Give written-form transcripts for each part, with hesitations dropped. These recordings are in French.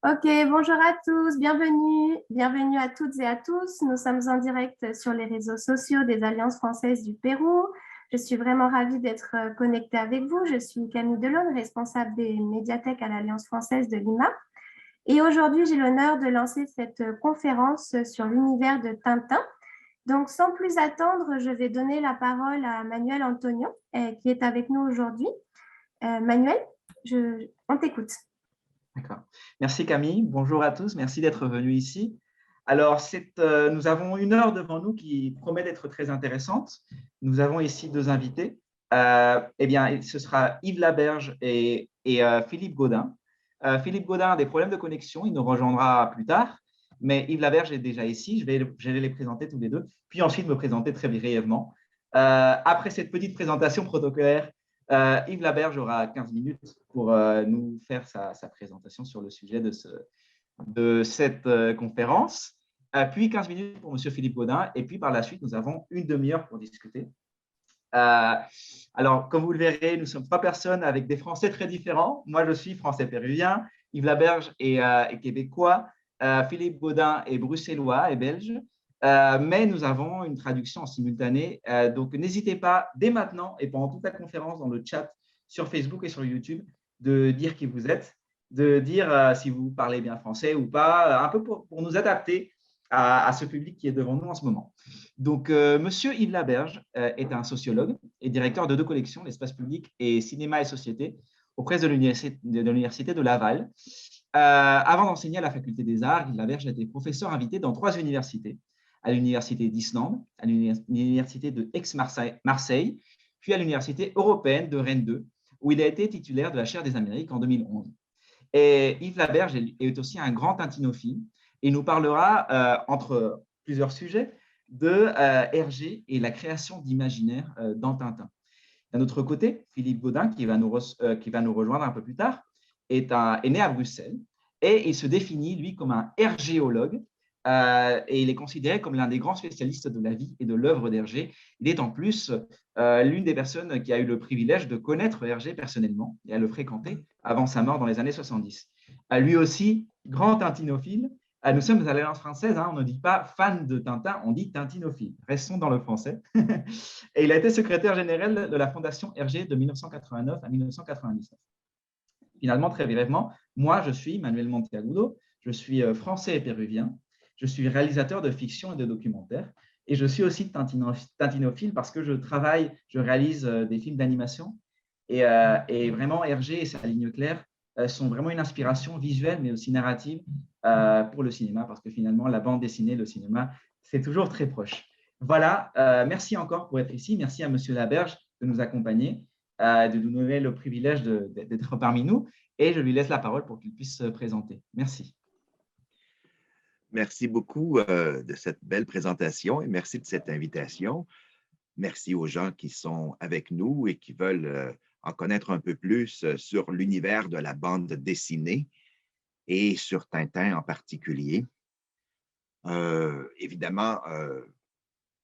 Ok, bonjour à tous, bienvenue à toutes et à tous. Nous sommes en direct sur les réseaux sociaux des Alliances françaises du Pérou. Je suis vraiment ravie d'être connectée avec vous. Je suis Camille Delon, responsable des médiathèques à l'Alliance française de Lima. Et aujourd'hui, j'ai l'honneur de lancer cette conférence sur l'univers de Tintin. Donc, sans plus attendre, je vais donner la parole à Manuel Antonio, qui est avec nous aujourd'hui. Manuel, on t'écoute. D'accord. Merci Camille. Bonjour à tous. Merci d'être venus ici. Alors, nous avons une heure devant nous qui promet d'être très intéressante. Nous avons ici deux invités. Eh bien, ce sera Yves Laberge et Philippe Gaudin. Philippe Gaudin a des problèmes de connexion. Il nous rejoindra plus tard. Mais Yves Laberge est déjà ici. Je vais les présenter tous les deux. Puis ensuite, me présenter très brièvement. Après cette petite présentation protocolaire, Yves Laberge aura 15 minutes pour nous faire sa présentation sur le sujet de cette conférence, puis 15 minutes pour M. Philippe Gaudin, et puis par la suite, nous avons une demi-heure pour discuter. Alors, comme vous le verrez, nous sommes trois personnes avec des Français très différents. Moi, je suis français péruvien, Yves Laberge est québécois, Philippe Gaudin est bruxellois et belge. Mais nous avons une traduction en simultané. Donc, n'hésitez pas dès maintenant et pendant toute la conférence dans le chat sur Facebook et sur YouTube de dire qui vous êtes, de dire si vous parlez bien français ou pas, un peu pour nous adapter à ce public qui est devant nous en ce moment. Donc, Monsieur Yves Laberge est un sociologue et directeur de deux collections, l'espace public et cinéma et société, auprès de l'université de Laval. Avant d'enseigner à la faculté des arts, Yves Laberge a été professeur invité dans trois universités, à l'université d'Islande, à l'université de Aix-Marseille, puis à l'université européenne de Rennes 2, où il a été titulaire de la chaire des Amériques en 2011. Et Yves Laberge est aussi un grand tintinophile et nous parlera, entre plusieurs sujets, de Hergé et la création d'imaginaire dans Tintin. D'un autre côté, Philippe Gaudin, qui va nous rejoindre un peu plus tard, est né à Bruxelles et il se définit, lui, comme un hergéologue et il est considéré comme l'un des grands spécialistes de la vie et de l'œuvre d'Hergé. Il est en plus l'une des personnes qui a eu le privilège de connaître Hergé personnellement et à le fréquenter avant sa mort dans les années 70. Lui aussi, grand tintinophile. Nous sommes à l'Alliance française, hein, on ne dit pas fan de Tintin, on dit tintinophile. Restons dans le français. Et il a été secrétaire général de la Fondation Hergé de 1989 à 1999. Finalement, très brièvement, moi, je suis Manuel Monteagudo, je suis français et péruvien, je suis réalisateur de fiction et de documentaires, et je suis aussi tintinophile parce que je réalise des films d'animation, et vraiment, Hergé et sa ligne claire sont vraiment une inspiration visuelle, mais aussi narrative pour le cinéma, parce que finalement, la bande dessinée, le cinéma, c'est toujours très proche. Voilà, merci encore pour être ici. Merci à Monsieur Laberge de nous accompagner, de nous donner le privilège d'être parmi nous. Et je lui laisse la parole pour qu'il puisse se présenter. Merci. Merci beaucoup de cette belle présentation et merci de cette invitation. Merci aux gens qui sont avec nous et qui veulent en connaître un peu plus sur l'univers de la bande dessinée et sur Tintin en particulier. Évidemment,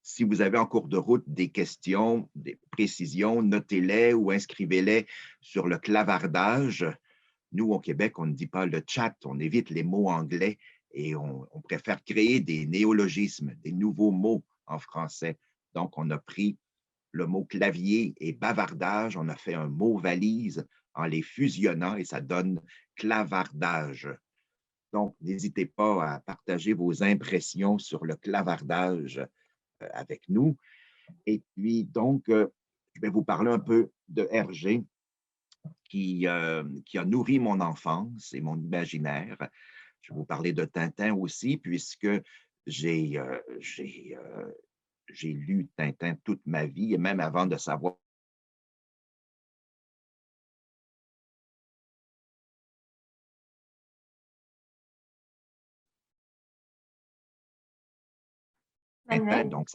si vous avez en cours de route des questions, des précisions, notez-les ou inscrivez-les sur le clavardage. Nous, au Québec, on ne dit pas le chat, on évite les mots anglais et on préfère créer des néologismes, des nouveaux mots en français. Donc, on a pris le mot clavier et bavardage, on a fait un mot valise en les fusionnant et ça donne clavardage. Donc, n'hésitez pas à partager vos impressions sur le clavardage avec nous. Et puis, donc, je vais vous parler un peu de Hergé qui a nourri mon enfance et mon imaginaire. Je vais vous parler de Tintin aussi, puisque j'ai lu Tintin toute ma vie, et même avant de savoir Tintin. Donc,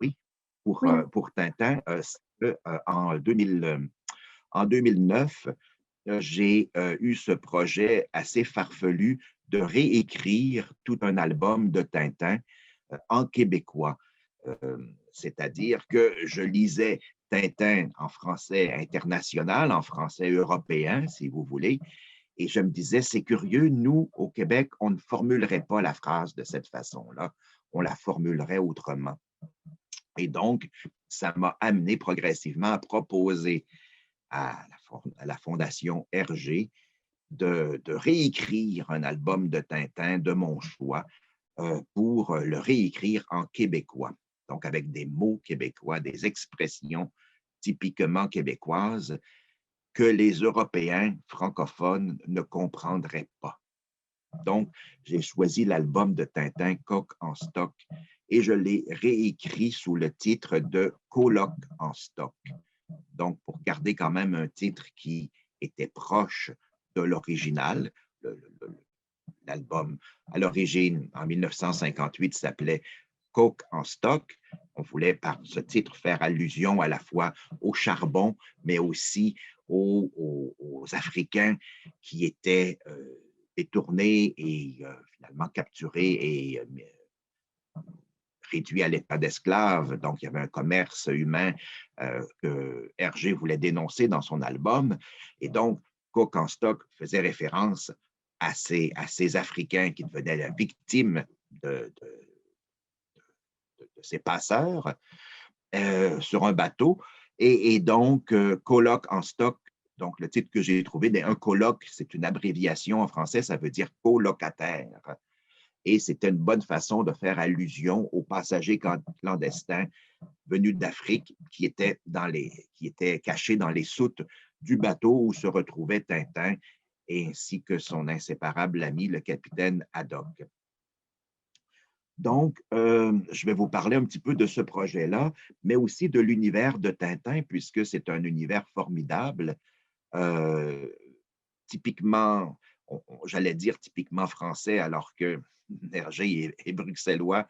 oui, pour Tintin, en 2009, j'ai eu ce projet assez farfelu de réécrire tout un album de Tintin en québécois. C'est-à-dire que je lisais Tintin en français international, en français européen, si vous voulez, Et je me disais, c'est curieux, nous, au Québec, on ne formulerait pas la phrase de cette façon-là, on la formulerait autrement. Et donc, ça m'a amené progressivement à proposer à la Fondation Hergé de réécrire un album de Tintin de mon choix pour le réécrire en québécois, donc avec des mots québécois, des expressions typiquement québécoises que les Européens francophones ne comprendraient pas. Donc, j'ai choisi l'album de Tintin, Coq en stock, et je l'ai réécrit sous le titre de Coloc en stock. Donc, pour garder quand même un titre qui était proche de l'original, l'album à l'origine, en 1958, s'appelait Coke en stock. On voulait par ce titre faire allusion à la fois au charbon, mais aussi aux Africains qui étaient détournés et finalement capturés et réduits à l'état d'esclaves. Donc, il y avait un commerce humain que Hergé voulait dénoncer dans son album. Et donc, Coke en stock faisait référence à ces Africains qui devenaient la victime de ces passeurs sur un bateau. Et donc, colloque en stock, donc le titre que j'ai trouvé, un colloque, c'est une abréviation en français, ça veut dire colocataire. Et c'était une bonne façon de faire allusion aux passagers clandestins venus d'Afrique qui étaient cachés dans les soutes du bateau où se retrouvait Tintin ainsi que son inséparable ami, le capitaine Haddock. Donc, je vais vous parler un petit peu de ce projet-là, mais aussi de l'univers de Tintin, puisque c'est un univers formidable, typiquement, j'allais dire typiquement français, alors que Hergé est bruxellois,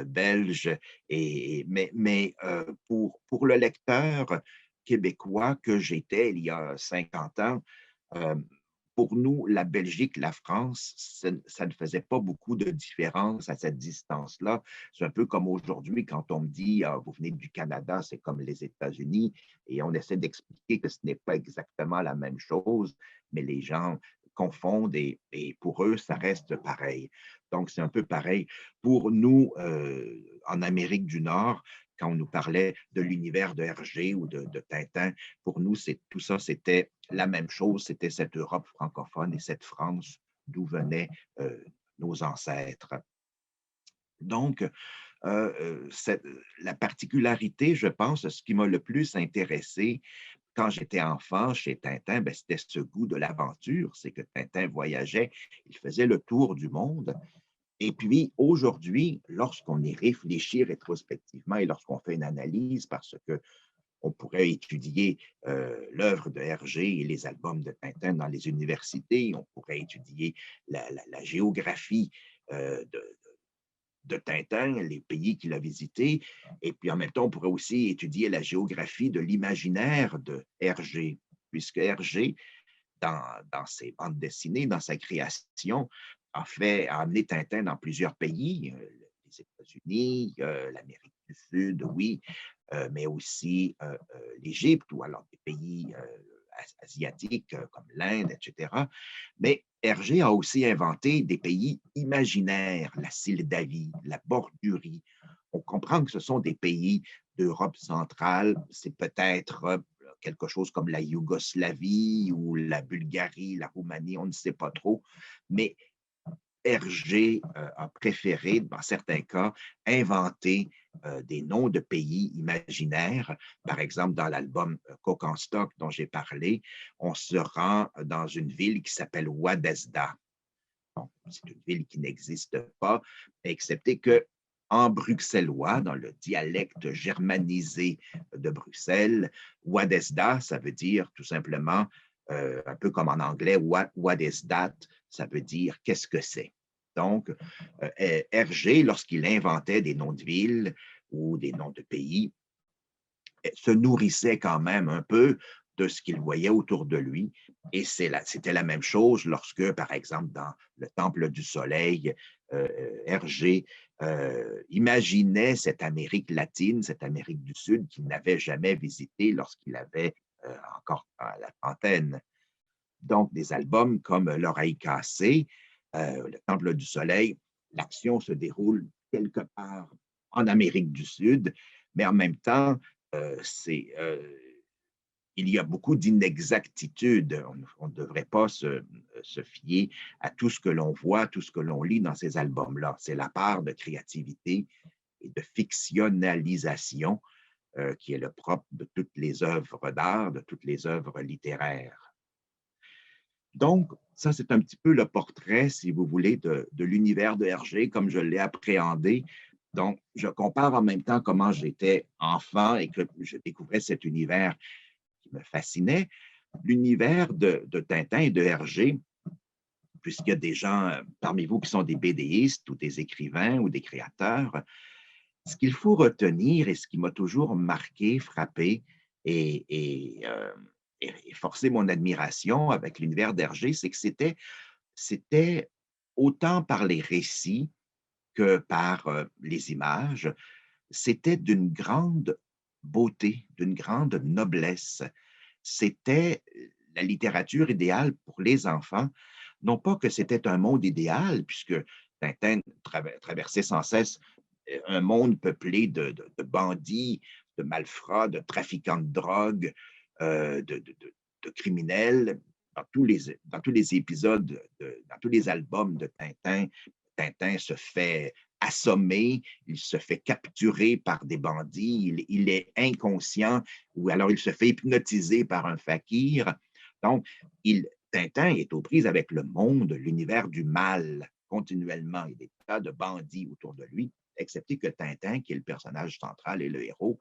belge, mais pour le lecteur québécois que j'étais il y a 50 ans, pour nous, la Belgique, la France, ça ne faisait pas beaucoup de différence à cette distance-là. C'est un peu comme aujourd'hui, quand on me dit ah, vous venez du Canada, c'est comme les États-Unis, et on essaie d'expliquer que ce n'est pas exactement la même chose, mais les gens confondent et pour eux, ça reste pareil. Donc, c'est un peu pareil. Pour nous, en Amérique du Nord, quand on nous parlait de l'univers de Hergé ou de Tintin, pour nous, tout ça, c'était la même chose, c'était cette Europe francophone et cette France d'où venaient nos ancêtres. Donc, la particularité, je pense, ce qui m'a le plus intéressé quand j'étais enfant chez Tintin, c'était ce goût de l'aventure, c'est que Tintin voyageait, il faisait le tour du monde. Et puis, aujourd'hui, lorsqu'on y réfléchit rétrospectivement et lorsqu'on fait une analyse, parce que on pourrait étudier l'œuvre de Hergé et les albums de Tintin dans les universités, on pourrait étudier la géographie de Tintin, les pays qu'il a visités, et puis en même temps, on pourrait aussi étudier la géographie de l'imaginaire de Hergé, puisque Hergé, dans ses bandes dessinées, dans sa création, a amené Tintin dans plusieurs pays, les États-Unis, l'Amérique du Sud, oui, mais aussi l'Égypte ou alors des pays asiatiques comme l'Inde, etc. Mais Hergé a aussi inventé des pays imaginaires, la Moldavie, la Bordurie. On comprend que ce sont des pays d'Europe centrale, c'est peut-être quelque chose comme la Yougoslavie ou la Bulgarie, la Roumanie, on ne sait pas trop, mais Hergé a préféré, dans certains cas, inventer des noms de pays imaginaires. Par exemple, dans l'album Coke en stock dont j'ai parlé, on se rend dans une ville qui s'appelle Wadesda. Bon, c'est une ville qui n'existe pas, excepté que en bruxellois, dans le dialecte germanisé de Bruxelles, Wadesda, ça veut dire tout simplement, un peu comme en anglais, what is that? Ça veut dire qu'est-ce que c'est. Donc, Hergé, lorsqu'il inventait des noms de villes ou des noms de pays, se nourrissait quand même un peu de ce qu'il voyait autour de lui. Et c'était la même chose lorsque, par exemple, dans le Temple du Soleil, Hergé imaginait cette Amérique latine, cette Amérique du Sud qu'il n'avait jamais visitée lorsqu'il avait encore la trentaine. Donc, des albums comme L'oreille cassée, Le Temple du Soleil, l'action se déroule quelque part en Amérique du Sud, mais en même temps, il y a beaucoup d'inexactitudes. On ne devrait pas se fier à tout ce que l'on voit, tout ce que l'on lit dans ces albums-là. C'est la part de créativité et de fictionnalisation qui est le propre de toutes les œuvres d'art, de toutes les œuvres littéraires. Donc, ça, c'est un petit peu le portrait, si vous voulez, de l'univers de Hergé, comme je l'ai appréhendé. Donc, je compare en même temps comment j'étais enfant et que je découvrais cet univers qui me fascinait. L'univers de Tintin et de Hergé, puisqu'il y a des gens parmi vous qui sont des BDistes ou des écrivains ou des créateurs, ce qu'il faut retenir et ce qui m'a toujours marqué, frappé et forcé mon admiration avec l'univers d'Hergé, c'est que c'était autant par les récits que par les images, c'était d'une grande beauté, d'une grande noblesse. C'était la littérature idéale pour les enfants. Non pas que c'était un monde idéal, puisque Tintin traversait sans cesse un monde peuplé de bandits, de malfrats, de trafiquants de drogue, de criminels. Dans tous les épisodes, dans tous les albums de Tintin, Tintin se fait assommer, il se fait capturer par des bandits, il est inconscient ou alors il se fait hypnotiser par un fakir. Donc, Tintin est aux prises avec le monde, l'univers du mal continuellement. Il y a des tas de bandits autour de lui, excepté que Tintin, qui est le personnage central et le héros,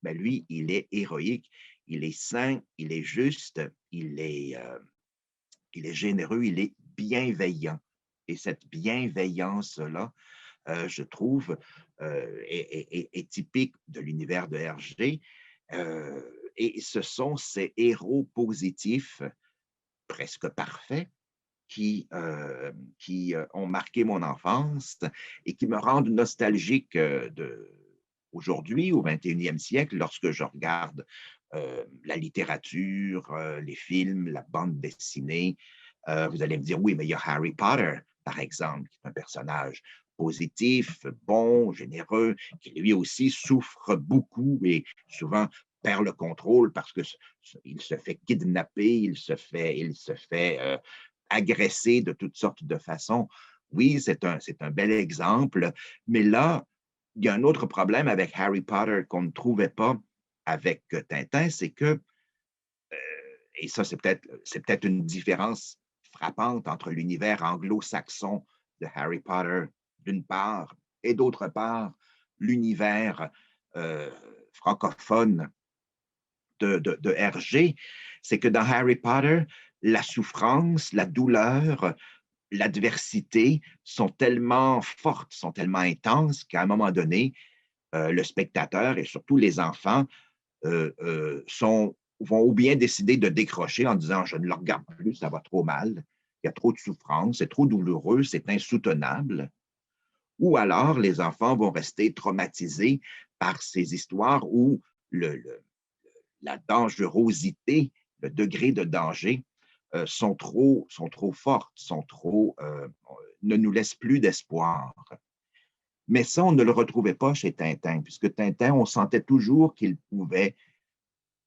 ben lui, il est héroïque, il est saint, il est juste, il est généreux, il est bienveillant. Et cette bienveillance-là, je trouve, est typique de l'univers de Hergé. Et ce sont ces héros positifs, presque parfaits, qui ont marqué mon enfance et qui me rendent nostalgique aujourd'hui, au 21e siècle, lorsque je regarde la littérature, les films, la bande dessinée. Vous allez me dire, oui, mais il y a Harry Potter, par exemple, qui est un personnage positif, bon, généreux, qui lui aussi souffre beaucoup et souvent perd le contrôle parce qu'il se fait kidnapper, il se fait agresser de toutes sortes de façons. Oui, c'est un bel exemple, mais là, il y a un autre problème avec Harry Potter qu'on ne trouvait pas avec Tintin, c'est que, et ça c'est peut-être une différence frappante entre l'univers anglo-saxon de Harry Potter d'une part et d'autre part l'univers francophone de Hergé, c'est que dans Harry Potter, la souffrance, la douleur, l'adversité sont tellement fortes, sont tellement intenses qu'à un moment donné, le spectateur et surtout les enfants vont ou bien décider de décrocher en disant je ne le regarde plus, ça va trop mal, il y a trop de souffrance, c'est trop douloureux, c'est insoutenable. Ou alors les enfants vont rester traumatisés par ces histoires où la dangerosité, le degré de danger sont trop fortes, ne nous laissent plus d'espoir. Mais ça, on ne le retrouvait pas chez Tintin, puisque Tintin, on sentait toujours qu'il pouvait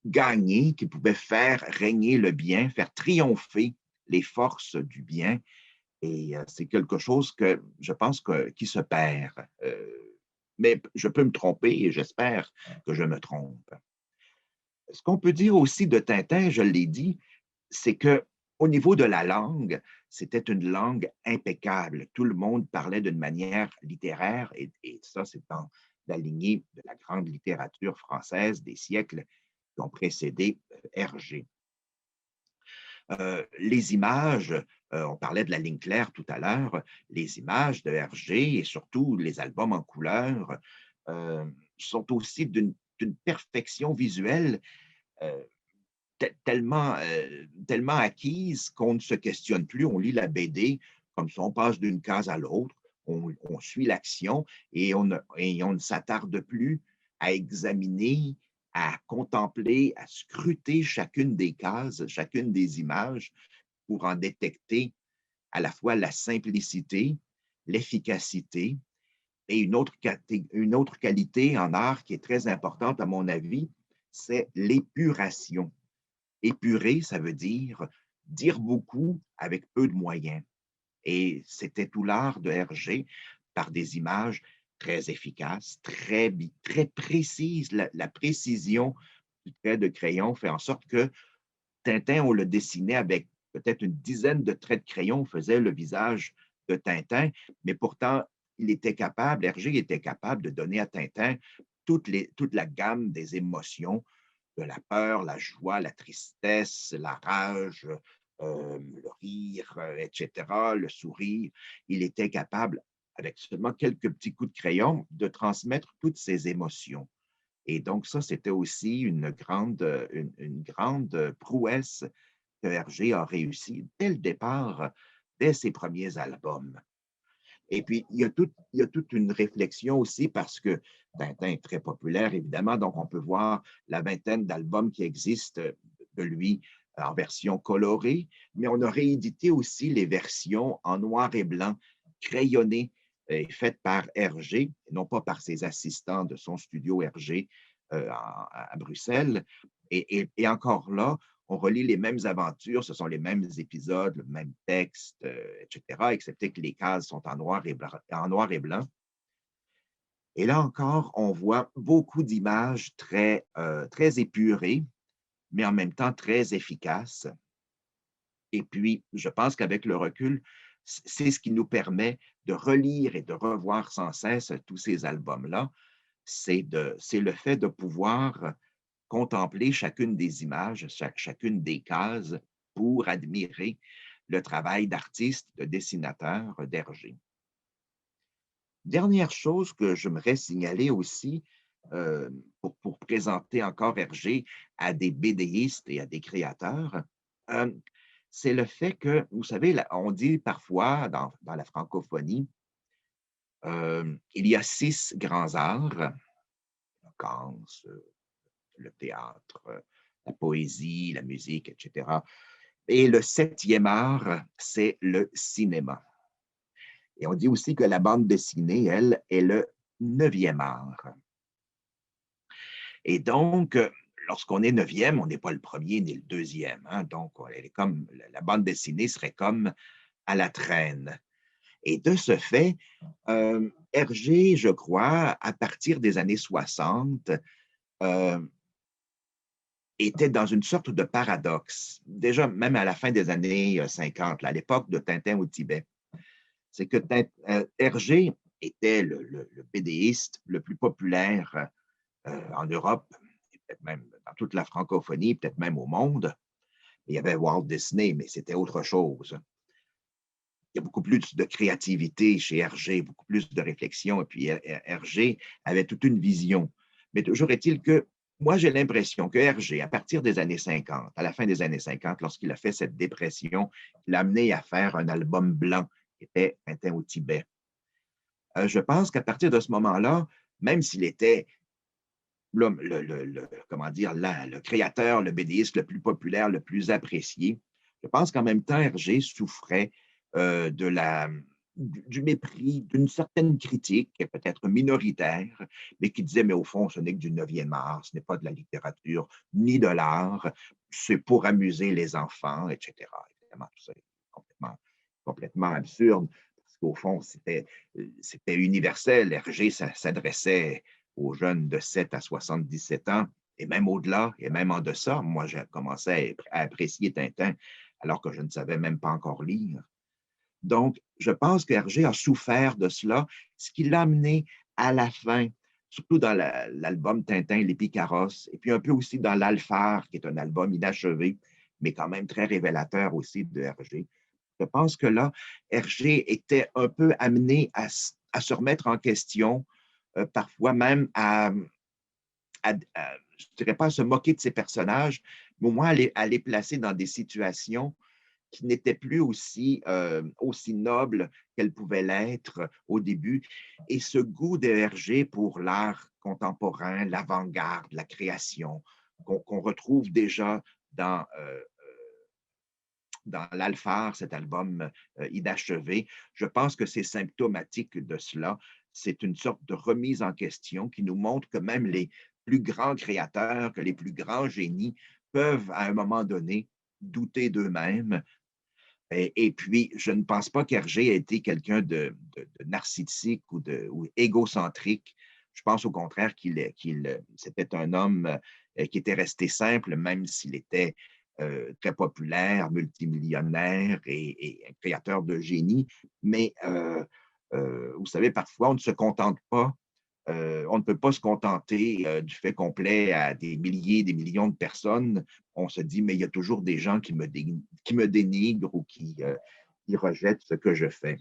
gagner, qu'il pouvait faire régner le bien, faire triompher les forces du bien. Et c'est quelque chose que je pense qui se perd. Mais je peux me tromper et j'espère que je me trompe. Ce qu'on peut dire aussi de Tintin, je l'ai dit, c'est qu'au niveau de la langue, c'était une langue impeccable. Tout le monde parlait d'une manière littéraire et ça, c'est dans la lignée de la grande littérature française des siècles qui ont précédé Hergé. Les images, on parlait de la ligne claire tout à l'heure, les images de Hergé et surtout les albums en couleur sont aussi d'une perfection visuelle tellement acquise qu'on ne se questionne plus. On lit la BD comme ça, on passe d'une case à l'autre, on suit l'action et on ne s'attarde plus à examiner, à contempler, à scruter chacune des cases, chacune des images. pour en détecter à la fois la simplicité, l'efficacité et une autre qualité en art qui est très importante à mon avis, c'est l'épuration. Épurer, ça veut dire beaucoup avec peu de moyens. Et c'était tout l'art de Hergé par des images très efficaces, très précises. La précision du trait de crayon fait en sorte que Tintin, on le dessinait avec peut-être une dizaine de traits de crayon, on faisait le visage de Tintin, mais pourtant, Hergé était capable de donner à Tintin toute la gamme des émotions, de la peur, la joie, la tristesse, la rage, le rire, etc., le sourire. Il était capable, avec seulement quelques petits coups de crayon, de transmettre toutes ces émotions. Et donc, ça, c'était aussi une grande prouesse que Hergé a réussi dès le départ, dès ses premiers albums. Et puis, il y a toute une réflexion aussi parce que Tintin est très populaire, évidemment, donc on peut voir la vingtaine d'albums qui existent de lui en version colorée, mais on a réédité aussi les versions en noir et blanc, crayonnées, et faites par Hergé, non pas par ses assistants de son studio Hergé à Bruxelles. Et encore là, on relit les mêmes aventures, ce sont les mêmes épisodes, le même texte, etc., excepté que les cases sont en noir et blanc. Et là encore, on voit beaucoup d'images très épurées, mais en même temps très efficaces. Et puis, je pense qu'avec le recul, c'est ce qui nous permet de relire et de revoir sans cesse tous ces albums-là. C'est le fait de pouvoir contempler chacune des images, chacune des cases pour admirer le travail d'artiste, de dessinateur d'Hergé. Dernière chose que j'aimerais signaler aussi pour présenter encore Hergé à des BDistes et à des créateurs, euh, c'est le fait que, vous savez, on dit parfois dans la francophonie, il y a 6 grands arts, la danse, le théâtre, la poésie, la musique, etc. Et le 7e art, c'est le cinéma. Et on dit aussi que la bande dessinée, elle, est le 9e art. Et donc, lorsqu'on est 9e, on n'est pas le premier ni le deuxième. Hein? Donc, elle est comme, la bande dessinée serait comme à la traîne. Et de ce fait, Hergé, je crois, à partir des années 60, était dans une sorte de paradoxe, déjà même à la fin des années 50, à l'époque de Tintin au Tibet. C'est que Hergé était le BDiste le plus populaire en Europe, peut-être même dans toute la francophonie, peut-être même au monde. Il y avait Walt Disney, mais c'était autre chose. Il y a beaucoup plus de créativité chez Hergé, beaucoup plus de réflexion, et puis Hergé avait toute une vision. Mais toujours est-il que moi, j'ai l'impression que Hergé, à partir des années 50, à la fin des années 50, lorsqu'il a fait cette dépression, l'a amené à faire un album blanc qui était Tintin au Tibet. Je pense qu'à partir de ce moment-là, même s'il était comment dire, le créateur, le BDiste le plus populaire, le plus apprécié, je pense qu'en même temps, Hergé souffrait du mépris, d'une certaine critique, peut-être minoritaire, mais qui disait, mais au fond, ce n'est que du 9e art, ce n'est pas de la littérature, ni de l'art, c'est pour amuser les enfants, etc. Évidemment, tout ça est complètement absurde, parce qu'au fond, c'était universel. Hergé s'adressait aux jeunes de 7 à 77 ans, et même au-delà, et même en deçà. Moi, j'ai commencé à apprécier Tintin alors que je ne savais même pas encore lire. Donc, je pense qu'Hergé a souffert de cela, ce qui l'a amené à la fin, surtout dans l'album Tintin et les Picaros, et puis un peu aussi dans l'Alphare, qui est un album inachevé, mais quand même très révélateur aussi de Hergé. Je pense que là, Hergé était un peu amené à se remettre en question, parfois même je ne dirais pas à se moquer de ses personnages, mais au moins à les placer dans des situations qui n'était plus aussi noble qu'elle pouvait l'être au début. Et ce goût de Hergé pour l'art contemporain, l'avant-garde, la création, qu'on retrouve déjà dans l'Alphare, cet album inachevé. Je pense que c'est symptomatique de cela. C'est une sorte de remise en question qui nous montre que même les plus grands créateurs, que les plus grands génies peuvent, à un moment donné, douter d'eux-mêmes. Et puis, je ne pense pas qu'Hergé ait été quelqu'un de narcissique ou égocentrique. Je pense au contraire c'était un homme qui était resté simple, même s'il était très populaire, multimillionnaire et un créateur de génie. Mais vous savez, parfois, on ne se contente pas, on ne peut pas se contenter du fait qu'on plaît à des milliers, des millions de personnes. On se dit, mais il y a toujours des gens qui me dénigrent ou qui rejettent ce que je fais.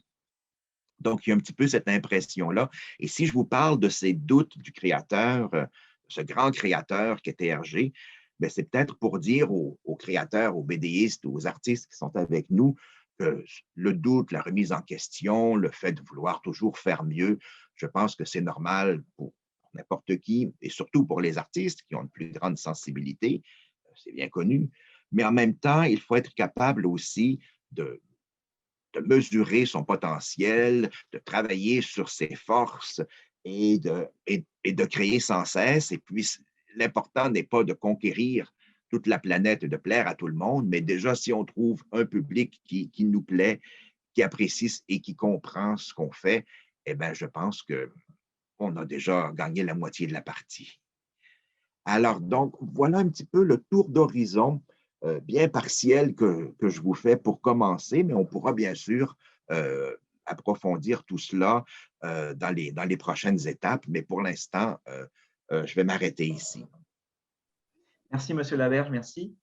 Donc, il y a un petit peu cette impression-là. Et si je vous parle de ces doutes du créateur, ce grand créateur qui était Hergé, ben, c'est peut-être pour dire aux créateurs, aux bédéistes, aux artistes qui sont avec nous, que le doute, la remise en question, le fait de vouloir toujours faire mieux, je pense que c'est normal pour n'importe qui, et surtout pour les artistes qui ont une plus grande sensibilité, c'est bien connu. Mais en même temps, il faut être capable aussi de mesurer son potentiel, de travailler sur ses forces et de créer sans cesse. Et puis, l'important n'est pas de conquérir toute la planète et de plaire à tout le monde, mais déjà, si on trouve un public qui nous plaît, qui apprécie et qui comprend ce qu'on fait, eh bien, je pense qu'on a déjà gagné la moitié de la partie. Alors, donc, voilà un petit peu le tour d'horizon bien partiel que je vous fais pour commencer, mais on pourra bien sûr approfondir tout cela dans les prochaines étapes, mais pour l'instant, je vais m'arrêter ici. Merci, Monsieur Laberge, merci.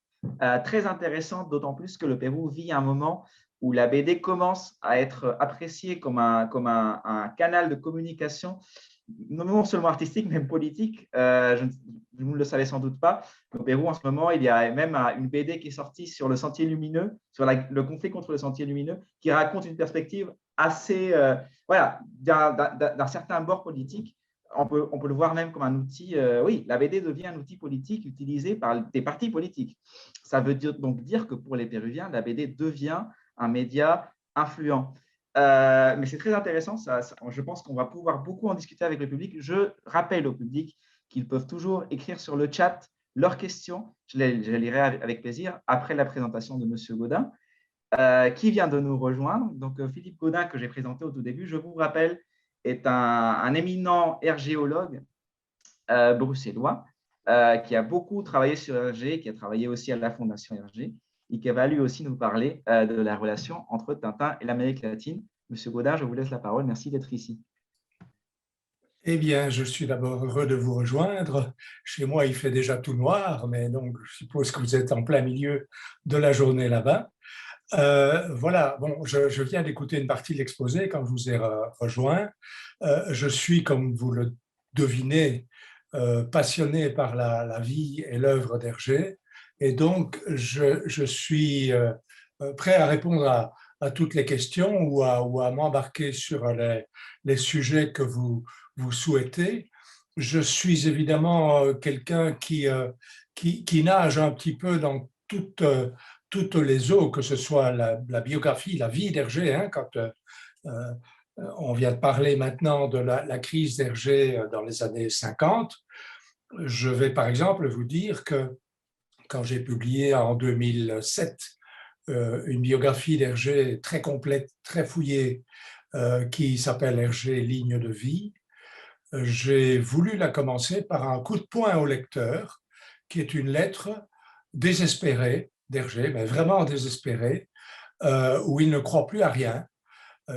Très intéressant, d'autant plus que le Pérou vit un moment où la BD commence à être appréciée comme un canal de communication, non seulement artistique, mais même politique. Vous ne le savez sans doute pas. Au Pérou, en ce moment, il y a même une BD qui est sortie sur le Sentier lumineux, sur le conflit contre le Sentier lumineux, qui raconte une perspective assez, d'un certain bord politique. On peut le voir même comme un outil. Oui, la BD devient un outil politique utilisé par des partis politiques. Ça veut donc dire que pour les Péruviens, la BD devient un média influent. Mais c'est très intéressant. Je pense qu'on va pouvoir beaucoup en discuter avec le public. Je rappelle au public qu'ils peuvent toujours écrire sur le chat leurs questions. Je les lirai avec plaisir après la présentation de M. Gaudin, qui vient de nous rejoindre. Donc, Philippe Gaudin, que j'ai présenté au tout début, je vous rappelle, est un éminent hergéologue bruxellois qui a beaucoup travaillé sur Hergé, qui a travaillé aussi à la Fondation Hergé et qui va lui aussi nous parler de la relation entre Tintin et l'Amérique latine. Monsieur Gaudin, je vous laisse la parole. Merci d'être ici. Eh bien, je suis d'abord heureux de vous rejoindre. Chez moi, il fait déjà tout noir, mais donc je suppose que vous êtes en plein milieu de la journée là-bas. Voilà, bon, je viens d'écouter une partie de l'exposé quand je vous ai rejoint. Je suis, comme vous le devinez, passionné par la vie et l'œuvre d'Hergé. Et donc, je suis prêt à répondre à toutes les questions ou à m'embarquer sur les sujets que vous souhaitez. Je suis évidemment quelqu'un qui nage un petit peu dans toutes les eaux, que ce soit la biographie, la vie d'Hergé, hein, quand on vient de parler maintenant de la crise d'Hergé dans les années 50. Je vais par exemple vous dire que quand j'ai publié en 2007 une biographie d'Hergé très complète, très fouillée, qui s'appelle Hergé, ligne de vie, j'ai voulu la commencer par un coup de poing au lecteur, qui est une lettre désespérée d'Hergé, mais vraiment désespérée, où il ne croit plus à rien.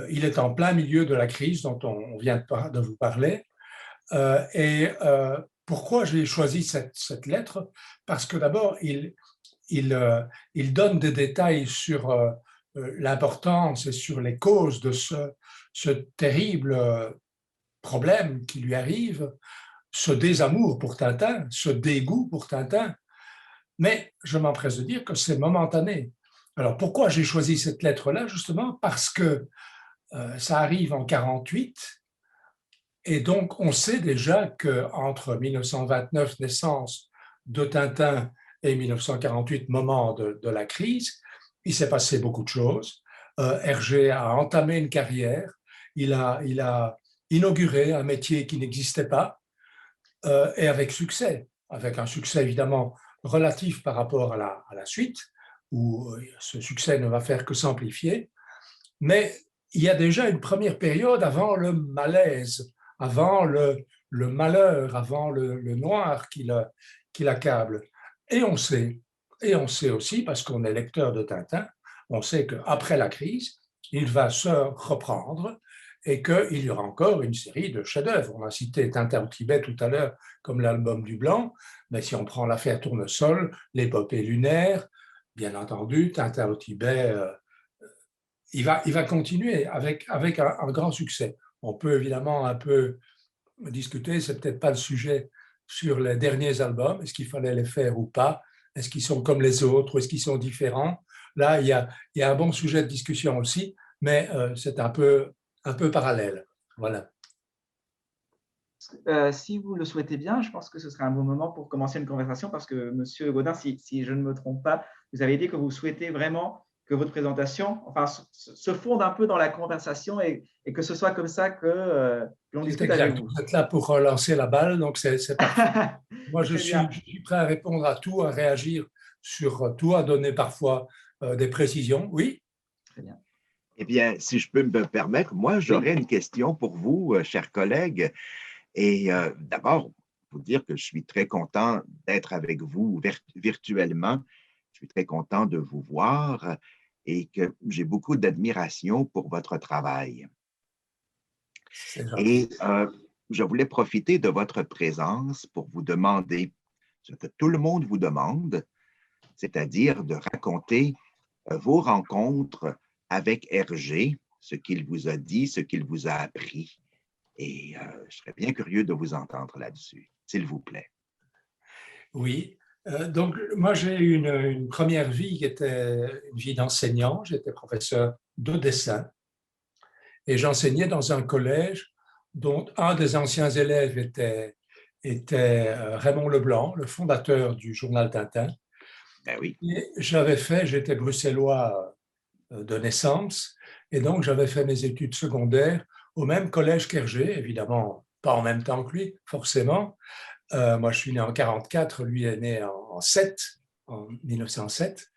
Il est en plein milieu de la crise dont on vient de vous parler. Pourquoi j'ai choisi cette lettre? Parce que d'abord, il donne des détails sur l'importance et sur les causes de ce terrible problème qui lui arrive, ce désamour pour Tintin, ce dégoût pour Tintin. Mais je m'empresse de dire que c'est momentané. Alors pourquoi j'ai choisi cette lettre-là? Justement parce que ça arrive en 1948, et donc on sait déjà qu'entre 1929, naissance de Tintin, et 1948, moment de la crise, il s'est passé beaucoup de choses. Hergé a entamé une carrière, il a inauguré un métier qui n'existait pas, et avec succès, avec un succès évidemment relatif par rapport à la suite, où ce succès ne va faire que s'amplifier. Mais il y a déjà une première période avant le malaise, avant le malheur, avant le noir qui l'accable. Et on sait aussi, parce qu'on est lecteur de Tintin, on sait qu'après la crise, il va se reprendre et qu'il y aura encore une série de chefs-d'œuvre. On a cité Tintin au Tibet tout à l'heure comme l'album du Blanc, mais si on prend l'affaire Tournesol, l'épopée lunaire, bien entendu, Tintin au Tibet, il va continuer avec un grand succès. On peut évidemment un peu discuter, c'est peut-être pas le sujet sur les derniers albums, est-ce qu'il fallait les faire ou pas, est-ce qu'ils sont comme les autres, est-ce qu'ils sont différents. Là, il y a un bon sujet de discussion aussi, mais c'est un peu parallèle. Voilà. Si vous le souhaitez bien, je pense que ce serait un bon moment pour commencer une conversation parce que, Monsieur Gaudin, si je ne me trompe pas, vous avez dit que vous souhaitez vraiment que votre présentation se fonde un peu dans la conversation et que ce soit comme ça que l'on discute avec vous. Vous êtes là pour relancer la balle, donc c'est parfait. Moi, je suis prêt à répondre à tout, à réagir sur tout, à donner parfois des précisions. Oui? Très bien. Eh bien, si je peux me permettre, moi, j'aurais une question pour vous, chers collègues. Et d'abord, vous dire que je suis très content d'être avec vous virtuellement. Je suis très content de vous voir et que j'ai beaucoup d'admiration pour votre travail. Et je voulais profiter de votre présence pour vous demander ce que tout le monde vous demande, c'est-à-dire de raconter vos rencontres avec Hergé, ce qu'il vous a dit, ce qu'il vous a appris. Et je serais bien curieux de vous entendre là-dessus, s'il vous plaît. Oui, donc moi j'ai eu une première vie qui était une vie d'enseignant. J'étais professeur de dessin et j'enseignais dans un collège dont un des anciens élèves était Raymond Leblanc, le fondateur du journal Tintin. Ben oui. Et j'étais bruxellois de naissance, et donc j'avais fait mes études secondaires au même collège qu'Hergé, évidemment pas en même temps que lui, forcément. Moi, je suis né en 1944, lui est né en 1907.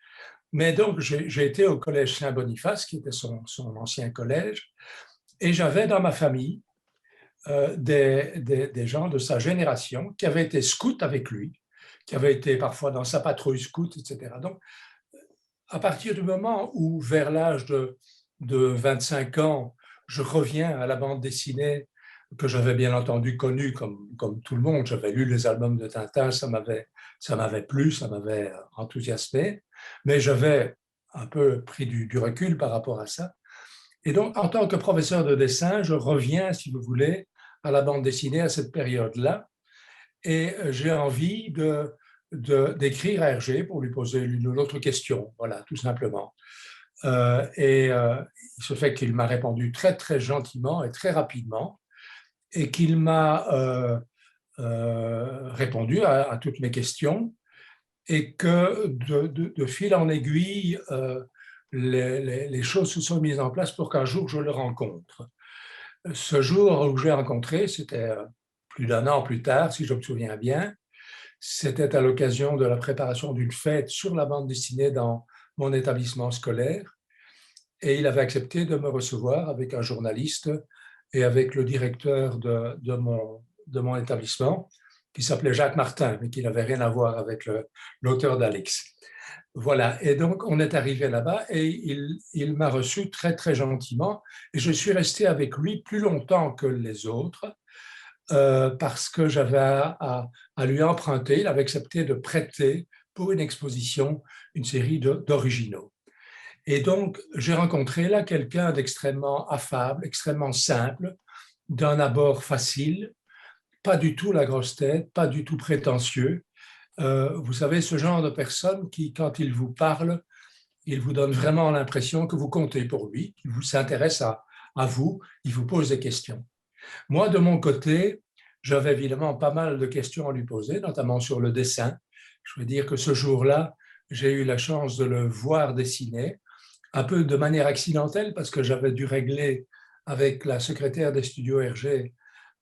Mais donc, j'ai été au collège Saint-Boniface, qui était son ancien collège, et j'avais dans ma famille des gens de sa génération qui avaient été scouts avec lui, qui avaient été parfois dans sa patrouille scout, etc. Donc, à partir du moment où, vers l'âge de 25 ans, je reviens à la bande dessinée que j'avais bien entendu connue comme tout le monde, j'avais lu les albums de Tintin, ça m'avait plu, ça m'avait enthousiasmé, mais j'avais un peu pris du recul par rapport à ça. Et donc, en tant que professeur de dessin, je reviens, si vous voulez, à la bande dessinée à cette période-là, et j'ai envie d'écrire à Hergé pour lui poser une autre question, voilà, tout simplement. Il se fait qu'il m'a répondu très, très gentiment et très rapidement, et qu'il m'a répondu à toutes mes questions, et que de fil en aiguille, les choses se sont mises en place pour qu'un jour je le rencontre. Ce jour où j'ai rencontré, c'était plus d'un an plus tard, si je me souviens bien, c'était à l'occasion de la préparation d'une fête sur la bande dessinée dans mon établissement scolaire, et il avait accepté de me recevoir avec un journaliste et avec le directeur de mon établissement, qui s'appelait Jacques Martin, mais qui n'avait rien à voir avec l'auteur d'Alix. Voilà, et donc on est arrivé là-bas et il m'a reçu très, très gentiment, et je suis resté avec lui plus longtemps que les autres, parce que j'avais à lui emprunter, il avait accepté de prêter pour une exposition une série d'originaux. Et donc, j'ai rencontré là quelqu'un d'extrêmement affable, extrêmement simple, d'un abord facile, pas du tout la grosse tête, pas du tout prétentieux. Vous savez, ce genre de personne qui, quand il vous parle, il vous donne vraiment l'impression que vous comptez pour lui, qu'il s'intéresse à vous, il vous pose des questions. Moi, de mon côté, j'avais évidemment pas mal de questions à lui poser, notamment sur le dessin. Je veux dire que ce jour-là, j'ai eu la chance de le voir dessiner, un peu de manière accidentelle parce que j'avais dû régler avec la secrétaire des studios Hergé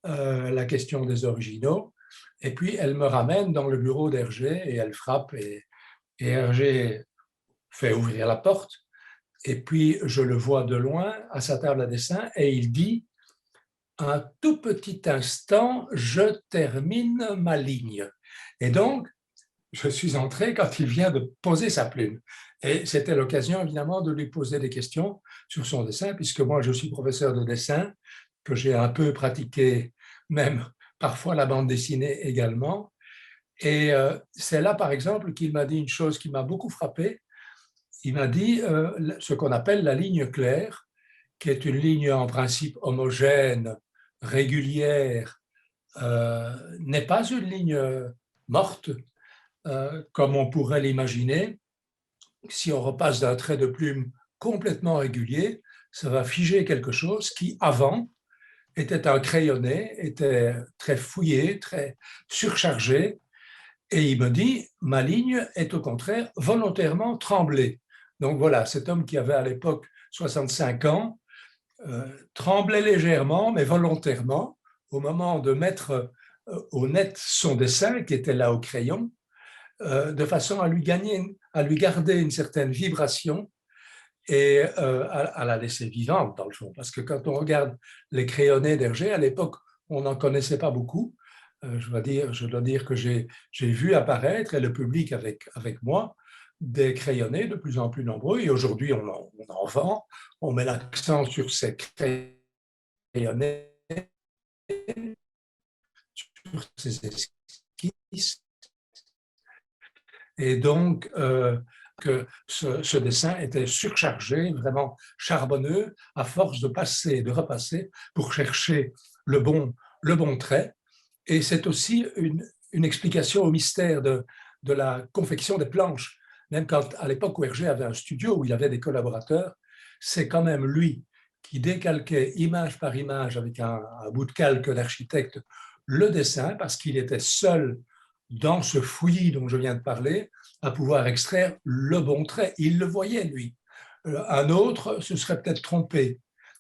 la question des originaux. Et puis, elle me ramène dans le bureau d'Hergé et elle frappe et Hergé fait ouvrir la porte. Et puis, je le vois de loin à sa table à dessin et il dit « Un tout petit instant, je termine ma ligne ». Et donc, je suis entré quand il vient de poser sa plume. Et c'était l'occasion, évidemment, de lui poser des questions sur son dessin, puisque moi, je suis professeur de dessin, que j'ai un peu pratiqué, même parfois la bande dessinée également. Et c'est là, par exemple, qu'il m'a dit une chose qui m'a beaucoup frappé. Il m'a dit ce qu'on appelle la ligne claire, qui est une ligne en principe homogène, régulière, n'est pas une ligne morte, comme on pourrait l'imaginer. Si on repasse d'un trait de plume complètement régulier, ça va figer quelque chose qui, avant, était un crayonné, était très fouillé, très surchargé. Et il me dit, ma ligne est au contraire volontairement tremblée. Donc voilà, cet homme qui avait à l'époque 65 ans tremblait légèrement, mais volontairement, au moment de mettre au net son dessin, qui était là au crayon, de façon à lui garder une certaine vibration et à la laisser vivante, dans le fond. Parce que quand on regarde les crayonnés d'Hergé, à l'époque, on n'en connaissait pas beaucoup. Je dois dire que j'ai vu apparaître, et le public avec moi, des crayonnés de plus en plus nombreux. Et aujourd'hui, on en vend. On met l'accent sur ces crayonnés, sur ces esquisses. Et donc, que ce dessin était surchargé, vraiment charbonneux, à force de passer et de repasser pour chercher le bon trait. Et c'est aussi une explication au mystère de la confection des planches. Même quand, à l'époque où Hergé avait un studio, où il avait des collaborateurs, c'est quand même lui qui décalquait image par image avec un bout de calque d'architecte le dessin, parce qu'il était seul dans ce fouillis dont je viens de parler, à pouvoir extraire le bon trait. Il le voyait, lui. Un autre se serait peut-être trompé.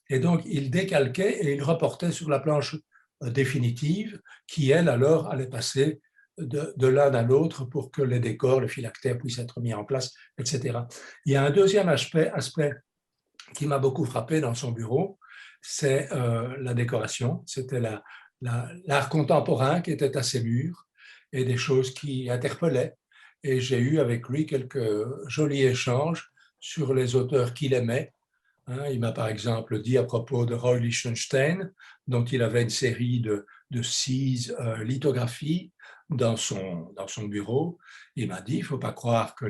Et donc, il décalquait et il reportait sur la planche définitive, qui, elle, alors, allait passer de l'un à l'autre pour que les décors, les phylactères puissent être mis en place, etc. Il y a un deuxième aspect qui m'a beaucoup frappé dans son bureau, c'est la décoration. C'était l'art contemporain qui était à ses murs et des choses qui interpellaient. Et j'ai eu avec lui quelques jolis échanges sur les auteurs qu'il aimait. Il m'a par exemple dit à propos de Roy Lichtenstein, dont il avait une série de 6 lithographies dans son bureau. Il m'a dit, il ne faut pas croire que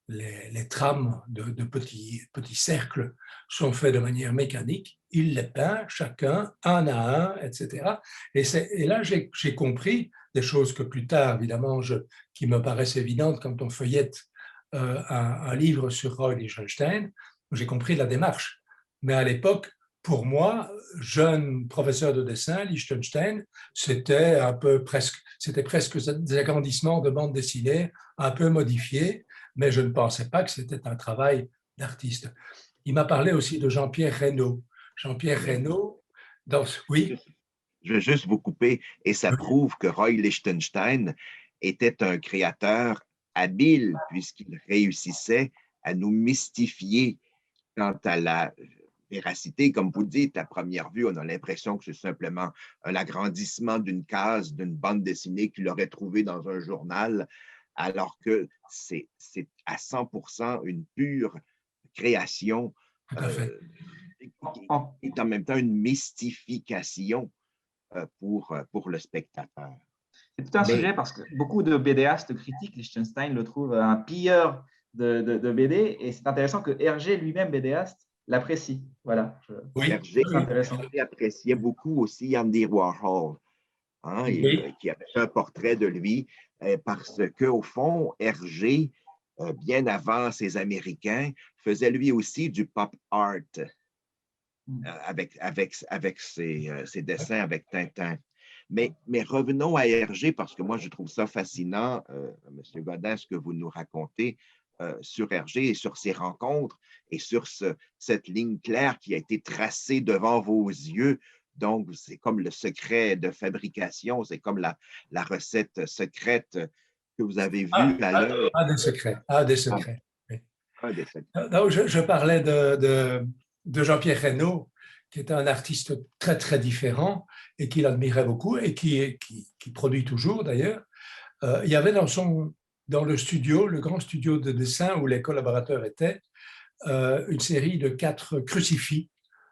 les trames de petits cercles sont faits de manière mécanique. Il les peint chacun, un à un, etc. Et là, j'ai compris des choses que plus tard, évidemment, qui me paraissent évidentes quand on feuillette un livre sur Roy Lichtenstein. J'ai compris la démarche. Mais à l'époque, pour moi, jeune professeur de dessin, Lichtenstein, c'était presque des agrandissements de bande dessinée un peu modifiés, mais je ne pensais pas que c'était un travail d'artiste. Il m'a parlé aussi de Jean-Pierre Reynaud. Jean-Pierre Reynaud, oui. Je vais juste vous couper, et ça prouve que Roy Lichtenstein était un créateur habile, puisqu'il réussissait à nous mystifier quant à la véracité. Comme vous dites, à première vue, on a l'impression que c'est simplement l'agrandissement d'une case, d'une bande dessinée qu'il aurait trouvée dans un journal, alors que c'est à 100% une pure création et en même temps une mystification pour le spectateur. C'est tout un sujet parce que beaucoup de BDastes critiquent Lichtenstein, le trouvent un pilleur de BD, et c'est intéressant que Hergé lui-même, BDaste, l'apprécie. Voilà. Hergé appréciait beaucoup aussi Andy Warhol, qui avait fait un portrait de lui, parce qu'au fond, Hergé, bien avant ces Américains, faisait lui aussi du pop art avec ses dessins avec Tintin. Mais revenons à Hergé, parce que moi, je trouve ça fascinant, M. Godin, ce que vous nous racontez sur Hergé et sur ses rencontres et sur cette ligne claire qui a été tracée devant vos yeux. Donc, c'est comme le secret de fabrication, c'est comme la recette secrète que vous avez vue à l'œuvre. Des secrets, des secrets. Oui. Des secrets. Donc, je parlais de Jean-Pierre Reynaud, qui est un artiste très, très différent et qu'il admirait beaucoup et qui produit toujours d'ailleurs. Il y avait dans le studio, le grand studio de dessin où les collaborateurs étaient, une série de 4 crucifix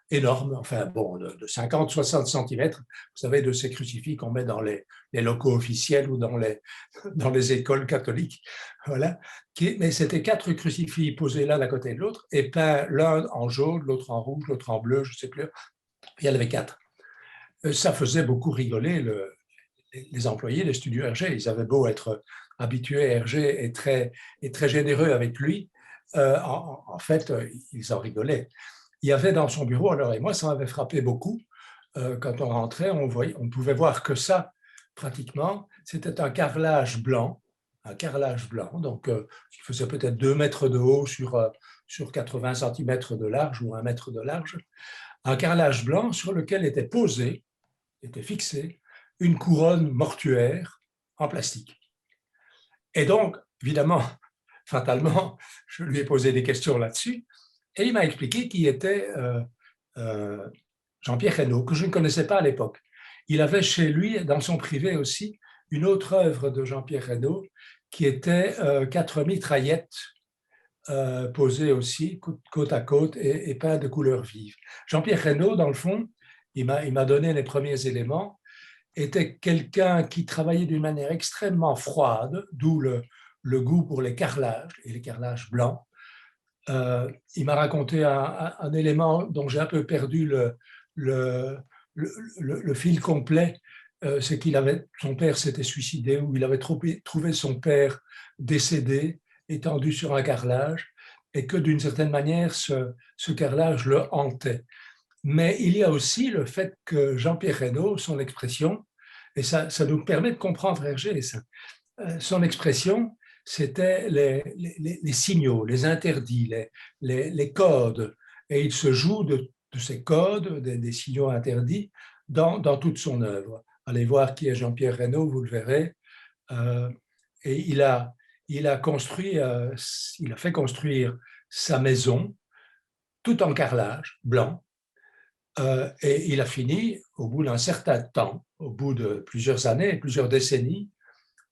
énormes, enfin bon, de 50-60 cm, vous savez, de ces crucifix qu'on met dans les locaux officiels ou dans les écoles catholiques. Voilà. Mais c'était 4 crucifix posés l'un à côté de l'autre et peints l'un en jaune, l'autre en rouge, l'autre en bleu, je ne sais plus. Il y en avait 4. Ça faisait beaucoup rigoler les employés des studios Hergé. Ils avaient beau être habitués à Hergé et très généreux avec lui. En fait, ils en rigolaient. Il y avait dans son bureau, alors, et moi, ça m'avait frappé beaucoup, quand on rentrait, on pouvait voir que ça, pratiquement, c'était un carrelage blanc, donc qui faisait peut-être 2 mètres de haut sur 80 cm de large ou 1 mètre de large, un carrelage blanc sur lequel était fixée une couronne mortuaire en plastique. Et donc, évidemment, fatalement, je lui ai posé des questions là-dessus, et il m'a expliqué qui était Jean-Pierre Reynaud, que je ne connaissais pas à l'époque. Il avait chez lui, dans son privé aussi, une autre œuvre de Jean-Pierre Reynaud qui était 4 mitraillettes posées aussi côte à côte et peintes de couleurs vives. Jean-Pierre Reynaud, dans le fond, il m'a donné les premiers éléments, était quelqu'un qui travaillait d'une manière extrêmement froide, d'où le goût pour les carrelages et les carrelages blancs. Il m'a raconté un élément dont j'ai un peu perdu le fil complet, c'est son père s'était suicidé ou il avait trouvé son père décédé, étendu sur un carrelage, et que d'une certaine manière, ce carrelage le hantait. Mais il y a aussi le fait que Jean-Pierre Reynaud, son expression, et ça nous permet de comprendre Hergé, son expression, c'était les signaux, les interdits, les codes. Et il se joue de ces codes, des signaux interdits, dans toute son œuvre. Allez voir qui est Jean-Pierre Reynaud, vous le verrez. Et il a fait construire sa maison tout en carrelage blanc. Et il a fini, au bout d'un certain temps, au bout de plusieurs années, plusieurs décennies,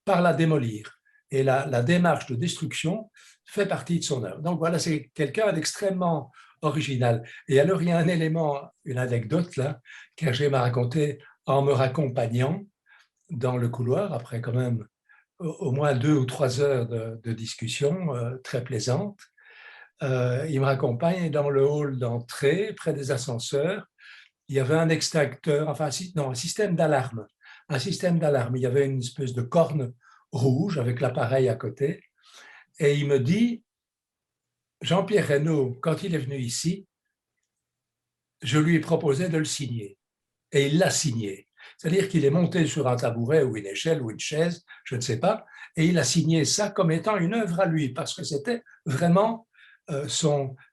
par la démolir. Et la démarche de destruction fait partie de son œuvre. Donc voilà, c'est quelqu'un d'extrêmement original. Et alors, il y a un élément, une anecdote là, qu'Hergé m'a raconté en me raccompagnant dans le couloir, après quand même au moins 2 ou 3 heures de discussion très plaisante. Il me raccompagne dans le hall d'entrée, près des ascenseurs. Il y avait un extincteur, enfin, non, un système d'alarme. Un système d'alarme. Il y avait une espèce de corne rouge avec l'appareil à côté. Et il me dit, Jean-Pierre Reynaud, quand il est venu ici, je lui ai proposé de le signer. Et il l'a signé. C'est-à-dire qu'il est monté sur un tabouret ou une échelle ou une chaise, je ne sais pas, et il a signé ça comme étant une œuvre à lui, parce que c'était vraiment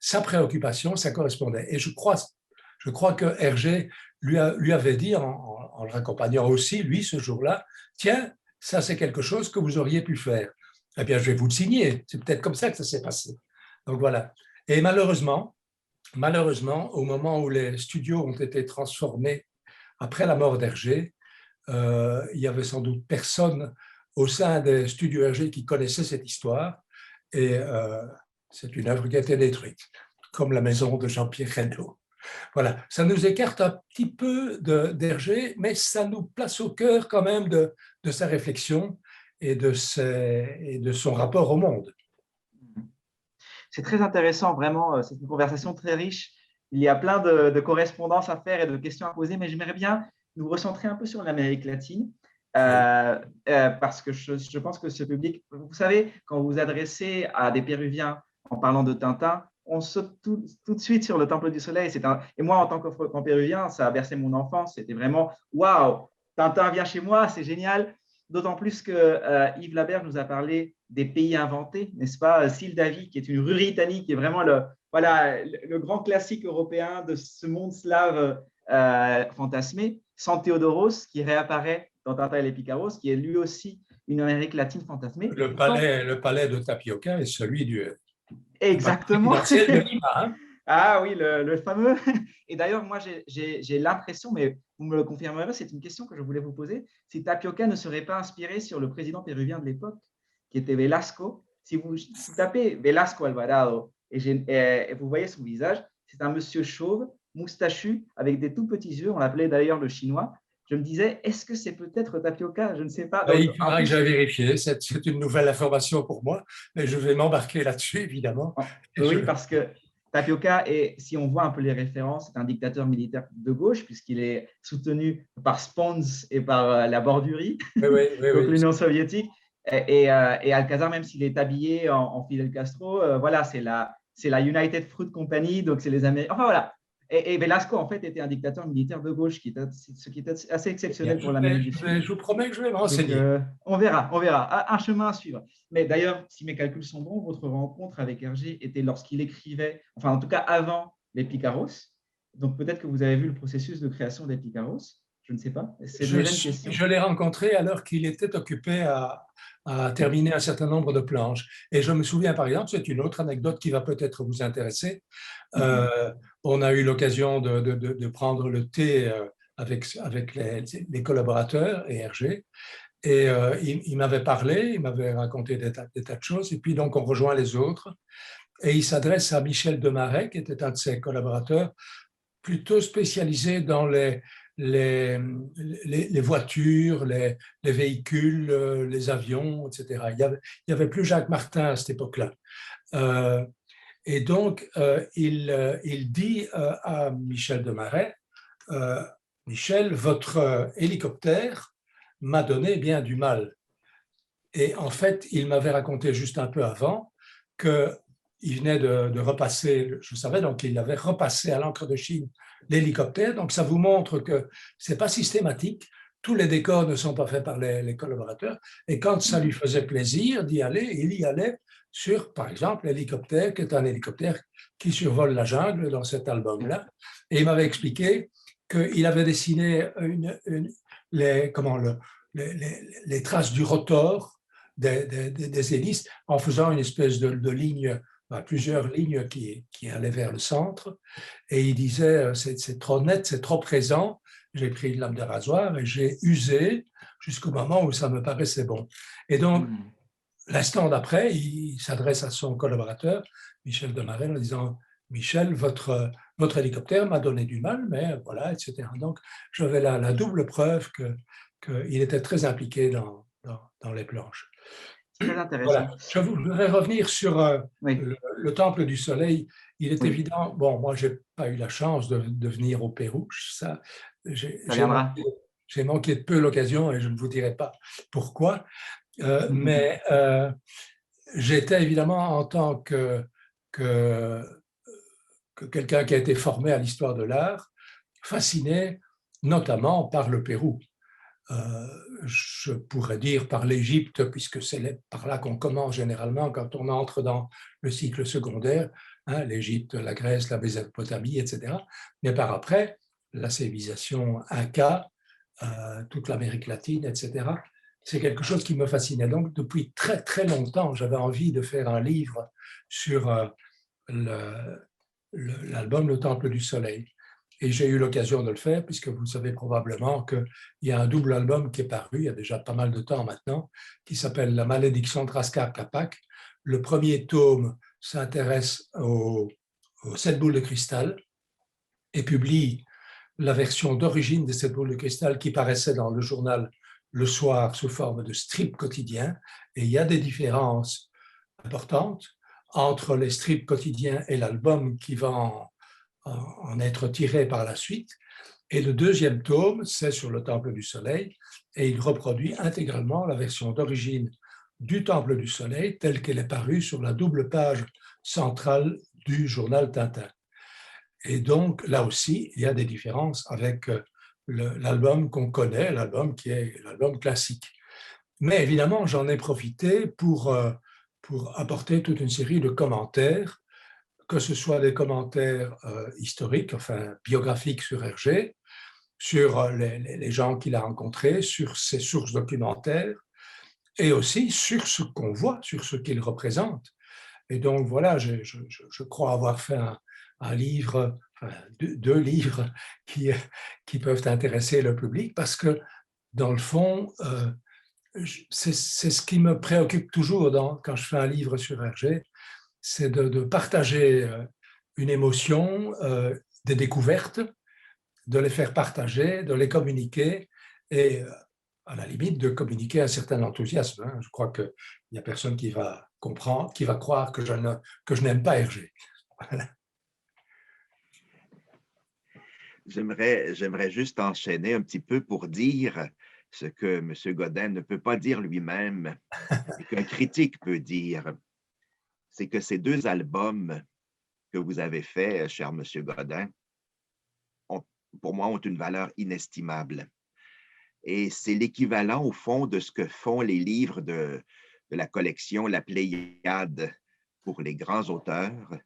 sa préoccupation, ça correspondait. Et je crois que Hergé lui avait dit, en le raccompagnant aussi, lui, ce jour-là, tiens, ça c'est quelque chose que vous auriez pu faire. Eh bien, je vais vous le signer. C'est peut-être comme ça que ça s'est passé. Donc voilà. Et malheureusement, au moment où les studios ont été transformés après la mort d'Hergé, il y avait sans doute personne au sein des studios Hergé qui connaissait cette histoire. Et c'est une œuvre qui a été détruite, comme la maison de Jean-Pierre Reynaud. Voilà, ça nous écarte un petit peu d'Hergé, mais ça nous place au cœur quand même de sa réflexion et de son rapport au monde. C'est très intéressant, vraiment, c'est une conversation très riche. Il y a plein de correspondances à faire et de questions à poser, mais j'aimerais bien nous recentrer un peu sur l'Amérique latine, parce que je pense que ce public, vous savez, quand vous vous adressez à des Péruviens en parlant de Tintin, on saute tout de suite sur le Temple du Soleil. Et moi, en tant qu'en Péruvien, ça a bercé mon enfance. C'était vraiment « Waouh, Tintin vient chez moi, c'est génial !» d'autant plus que Yves Laberge nous a parlé des pays inventés, n'est-ce pas? Sildavie, qui est une Ruritanie, qui est vraiment le grand classique européen de ce monde slave fantasmé. San Théodoros, qui réapparaît dans Tintin et les Picaros, qui est lui aussi une Amérique latine fantasmée. Le palais de Tapioca est celui du Exactement. de Lima, hein. Ah oui, le fameux. Et d'ailleurs, moi, j'ai l'impression, mais vous me le confirmerez, c'est une question que je voulais vous poser, si Tapioca ne serait pas inspiré sur le président péruvien de l'époque, qui était Velasco. Si vous tapez Velasco Alvarado et vous voyez son visage, c'est un monsieur chauve, moustachu, avec des tout petits yeux. On l'appelait d'ailleurs le chinois. Je me disais, est-ce que c'est peut-être Tapioca? Je ne sais pas. Il faudra que j'aille vérifier. C'est une nouvelle information pour moi, mais je vais m'embarquer là-dessus, évidemment. Oui, parce que Tapioca, si on voit un peu les références, c'est un dictateur militaire de gauche, puisqu'il est soutenu par Spons et par la Bordurie, donc l'Union soviétique. Et Alcazar, même s'il est habillé en Fidel Castro, voilà, c'est la United Fruit Company, donc c'est les Américains. Enfin voilà. Et Velasco, en fait, était un dictateur militaire de gauche, ce qui était assez exceptionnel pour l'Amérique du Sud. Je vous promets que je vais me renseigner. Donc, on verra. Un chemin à suivre. Mais d'ailleurs, si mes calculs sont bons, votre rencontre avec Hergé était lorsqu'il écrivait, enfin en tout cas avant les Picaros. Donc peut-être que vous avez vu le processus de création des Picaros. Je ne sais pas. Je l'ai rencontré alors qu'il était occupé à terminer un certain nombre de planches. Et je me souviens, par exemple, c'est une autre anecdote qui va peut-être vous intéresser. On a eu l'occasion de prendre le thé avec les collaborateurs et Hergé. Et il m'avait parlé, il m'avait raconté des tas de choses. Et puis donc, on rejoint les autres. Et il s'adresse à Michel Demaret, qui était un de ses collaborateurs, plutôt spécialisé dans les voitures, les véhicules, les avions, etc. Il n'y avait plus Jacques Martin à cette époque-là. Et donc, il dit à Michel Demaret, Michel, votre hélicoptère m'a donné bien du mal. Et en fait, il m'avait raconté juste un peu avant qu'il venait de repasser, je savais, donc il avait repassé à l'encre de Chine l'hélicoptère. Donc, ça vous montre que ce n'est pas systématique. Tous les décors ne sont pas faits par les collaborateurs. Et quand ça lui faisait plaisir d'y aller, il y allait sur, par exemple, l'hélicoptère, qui est un hélicoptère qui survole la jungle dans cet album-là. Et il m'avait expliqué qu'il avait dessiné les traces du rotor des hélices en faisant une espèce de ligne, plusieurs lignes qui allaient vers le centre. Et il disait, c'est trop net, c'est trop présent. J'ai pris une lame de rasoir et j'ai usé jusqu'au moment où ça me paraissait bon. Et donc, l'instant d'après, il s'adresse à son collaborateur, Michel Demaret, en disant « Michel, votre hélicoptère m'a donné du mal, mais voilà, etc. » Donc, j'avais la double preuve qu'il était très impliqué dans les planches. Très intéressant. Voilà. Je voudrais revenir sur le Temple du Soleil. Il est évident, bon, moi, je n'ai pas eu la chance de venir au Pérou. J'ai manqué de peu l'occasion et je ne vous dirai pas pourquoi. Mais j'étais évidemment, en tant que quelqu'un qui a été formé à l'histoire de l'art, fasciné notamment par le Pérou. Je pourrais dire par l'Égypte, puisque c'est par là qu'on commence généralement quand on entre dans le cycle secondaire, hein, l'Égypte, la Grèce, la Mésopotamie, etc. Mais par après, la civilisation Inca, toute l'Amérique latine, etc. C'est quelque chose qui me fascinait. Donc, depuis très, très longtemps, j'avais envie de faire un livre sur l'album Le Temple du Soleil. Et j'ai eu l'occasion de le faire, puisque vous savez probablement qu'il y a un double album qui est paru, il y a déjà pas mal de temps maintenant, qui s'appelle La malédiction de Raskar Capac. Le premier tome s'intéresse aux 7 boules de cristal et publie la version d'origine des 7 boules de cristal qui paraissait dans le journal le soir sous forme de strip quotidien. Et il y a des différences importantes entre les strips quotidiens et l'album qui va en être tiré par la suite. Et le deuxième tome, c'est sur le Temple du Soleil, et il reproduit intégralement la version d'origine du Temple du Soleil telle qu'elle est parue sur la double page centrale du journal Tintin. Et donc, là aussi, il y a des différences avec l'album qu'on connaît, l'album qui est l'album classique. Mais évidemment, j'en ai profité pour apporter toute une série de commentaires, que ce soit des commentaires historiques, enfin biographiques sur Hergé, sur les gens qu'il a rencontrés, sur ses sources documentaires, et aussi sur ce qu'on voit, sur ce qu'il représente. Et donc voilà, je crois avoir fait un livre, enfin, deux livres qui peuvent intéresser le public, parce que dans le fond, c'est ce qui me préoccupe toujours quand je fais un livre sur Hergé, c'est de partager une émotion, des découvertes, de les faire partager, de les communiquer et à la limite de communiquer un certain enthousiasme. Je crois qu'il n'y a personne qui va comprendre, qui va croire que je n'aime pas Hergé. Voilà. J'aimerais juste enchaîner un petit peu pour dire ce que M. Godin ne peut pas dire lui-même et qu'un critique peut dire. C'est que ces deux albums que vous avez faits, cher M. Godin, pour moi, ont une valeur inestimable. Et c'est l'équivalent, au fond, de ce que font les livres de la collection La Pléiade pour les grands auteurs,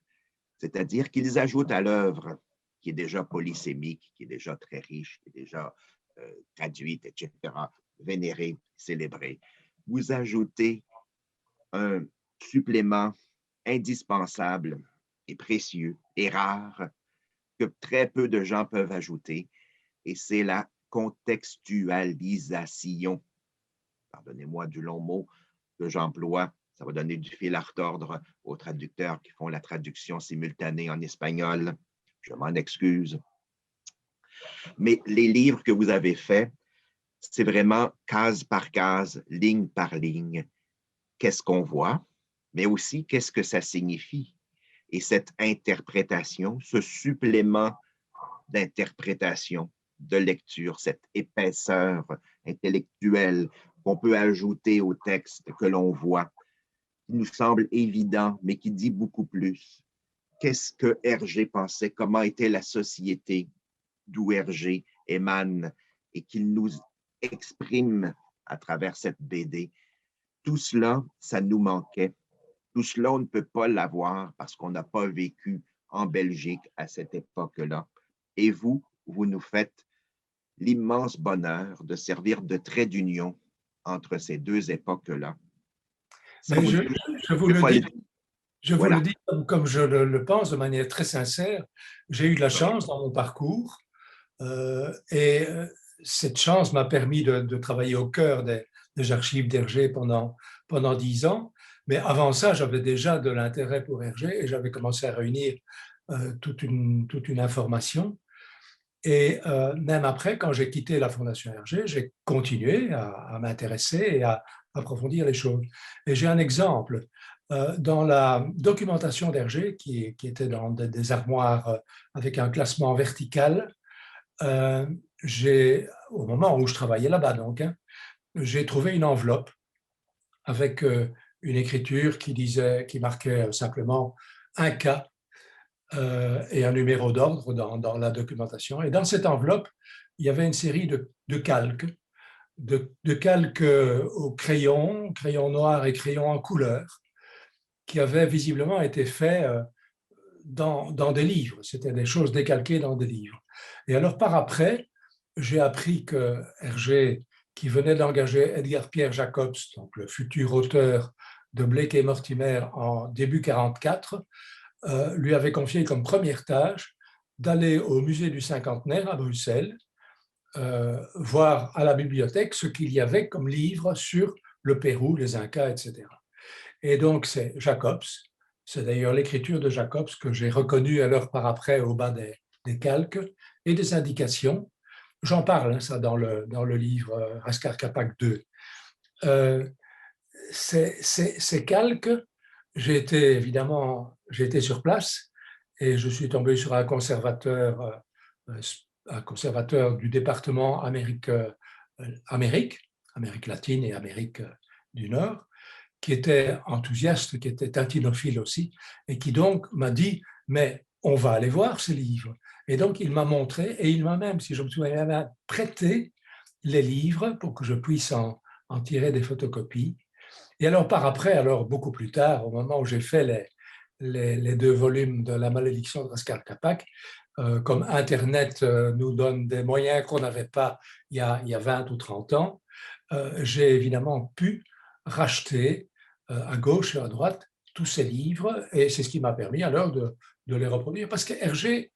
c'est-à-dire qu'ils ajoutent à l'œuvre, qui est déjà polysémique, qui est déjà très riche, qui est déjà traduite, etc., vénérée, célébrée. Vous ajoutez un supplément indispensable et précieux et rare que très peu de gens peuvent ajouter, et c'est la contextualisation. Pardonnez-moi du long mot que j'emploie, ça va donner du fil à retordre aux traducteurs qui font la traduction simultanée en espagnol. Je m'en excuse. Mais les livres que vous avez faits, c'est vraiment case par case, ligne par ligne, qu'est-ce qu'on voit, mais aussi qu'est-ce que ça signifie. Et cette interprétation, ce supplément d'interprétation, de lecture, cette épaisseur intellectuelle qu'on peut ajouter au texte que l'on voit, qui nous semble évident, mais qui dit beaucoup plus. Qu'est-ce que Hergé pensait? Comment était la société d'où Hergé émane et qu'il nous exprime à travers cette BD? Tout cela, ça nous manquait. Tout cela, on ne peut pas l'avoir parce qu'on n'a pas vécu en Belgique à cette époque-là. Et vous nous faites l'immense bonheur de servir de trait d'union entre ces deux époques-là. Mais je vous le dis comme je le pense de manière très sincère. J'ai eu de la chance dans mon parcours et cette chance m'a permis de travailler au cœur des archives d'Hergé pendant 10 ans. Mais avant ça, j'avais déjà de l'intérêt pour Hergé et j'avais commencé à réunir toute une information. Et même après, quand j'ai quitté la Fondation Hergé, j'ai continué à m'intéresser et à approfondir les choses. Et j'ai un exemple. Dans la documentation d'Hergé, qui était dans des armoires avec un classement vertical, au moment où je travaillais là-bas, donc, j'ai trouvé une enveloppe avec une écriture qui marquait simplement un cas et un numéro d'ordre dans la documentation. Et dans cette enveloppe, il y avait une série de calques, de calques au crayon noir et crayon en couleur, qui avaient visiblement été faits dans des livres. C'était des choses décalquées dans des livres. Et alors, par après, j'ai appris que Hergé, qui venait d'engager Edgar Pierre Jacobs, donc le futur auteur de Blake et Mortimer en début 1944, lui avait confié comme première tâche d'aller au musée du Cinquantenaire à Bruxelles, voir à la bibliothèque ce qu'il y avait comme livre sur le Pérou, les Incas, etc. Et donc c'est Jacobs, c'est d'ailleurs l'écriture de Jacobs que j'ai reconnue alors par après au bas des calques et des indications. J'en parle, ça, dans le livre Raskar Kapak 2. Ces calques, j'ai été sur place et je suis tombé sur un conservateur du département Amérique latine et Amérique du Nord, qui était enthousiaste, qui était tintilophile aussi, et qui donc m'a dit « mais on va aller voir ce livre ». Et donc il m'a montré, et il m'a même, si je me souviens, prêté les livres pour que je puisse en en tirer des photocopies. Et alors, par après, alors beaucoup plus tard, au moment où j'ai fait les 2 volumes de La malédiction de Roscar Capac, comme Internet nous donne des moyens qu'on n'avait pas il y a 20 ou 30 ans, j'ai évidemment pu racheter à gauche et à droite tous ces livres, et c'est ce qui m'a permis alors de les reproduire. Parce que Hergé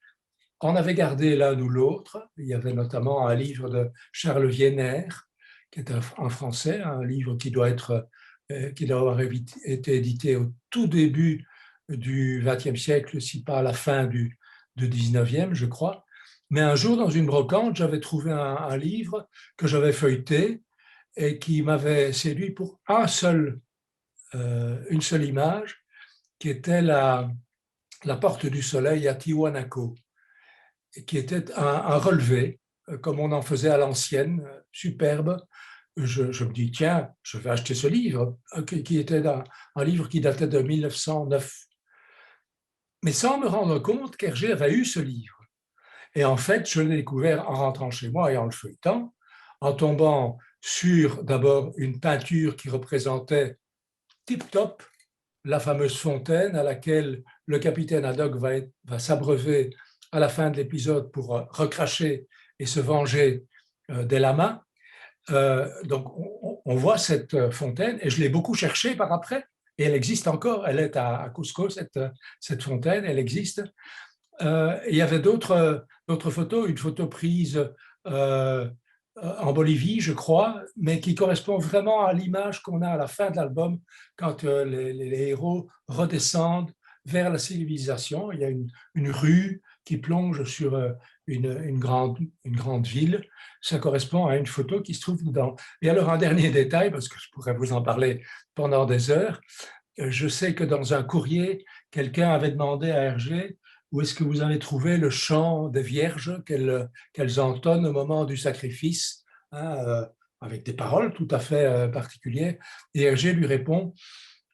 en avait gardé l'un ou l'autre. Il y avait notamment un livre de Charles Wiener, qui est un Français, un livre qui doit avoir été édité au tout début du XXe siècle, si pas à la fin du XIXe, je crois. Mais un jour, dans une brocante, j'avais trouvé un livre que j'avais feuilleté et qui m'avait séduit pour une seule image, qui était la porte du soleil à Tiwanaku, qui était un relevé, comme on en faisait à l'ancienne, superbe. Je me dis, tiens, je vais acheter ce livre, qui était un livre qui datait de 1909. Mais sans me rendre compte qu'Hergé avait eu ce livre. Et en fait, je l'ai découvert en rentrant chez moi et en le feuilletant, en tombant sur d'abord une peinture qui représentait tip-top la fameuse fontaine à laquelle le capitaine Haddock va s'abreuver à la fin de l'épisode pour recracher et se venger des lamas. Donc, on voit cette fontaine, et je l'ai beaucoup cherchée par après, et elle existe encore. Elle est à Cusco, cette fontaine, elle existe. Il y avait d'autres photos, une photo prise en Bolivie, je crois, mais qui correspond vraiment à l'image qu'on a à la fin de l'album, quand les héros redescendent vers la civilisation. Il y a une rue qui plonge sur une grande ville. Ça correspond à une photo qui se trouve dedans. Et alors, un dernier détail, parce que je pourrais vous en parler pendant des heures, je sais que dans un courrier, quelqu'un avait demandé à Hergé où est-ce que vous avez trouvé le chant des vierges qu'elles entonnent au moment du sacrifice, hein, avec des paroles tout à fait particulières. Et Hergé lui répond,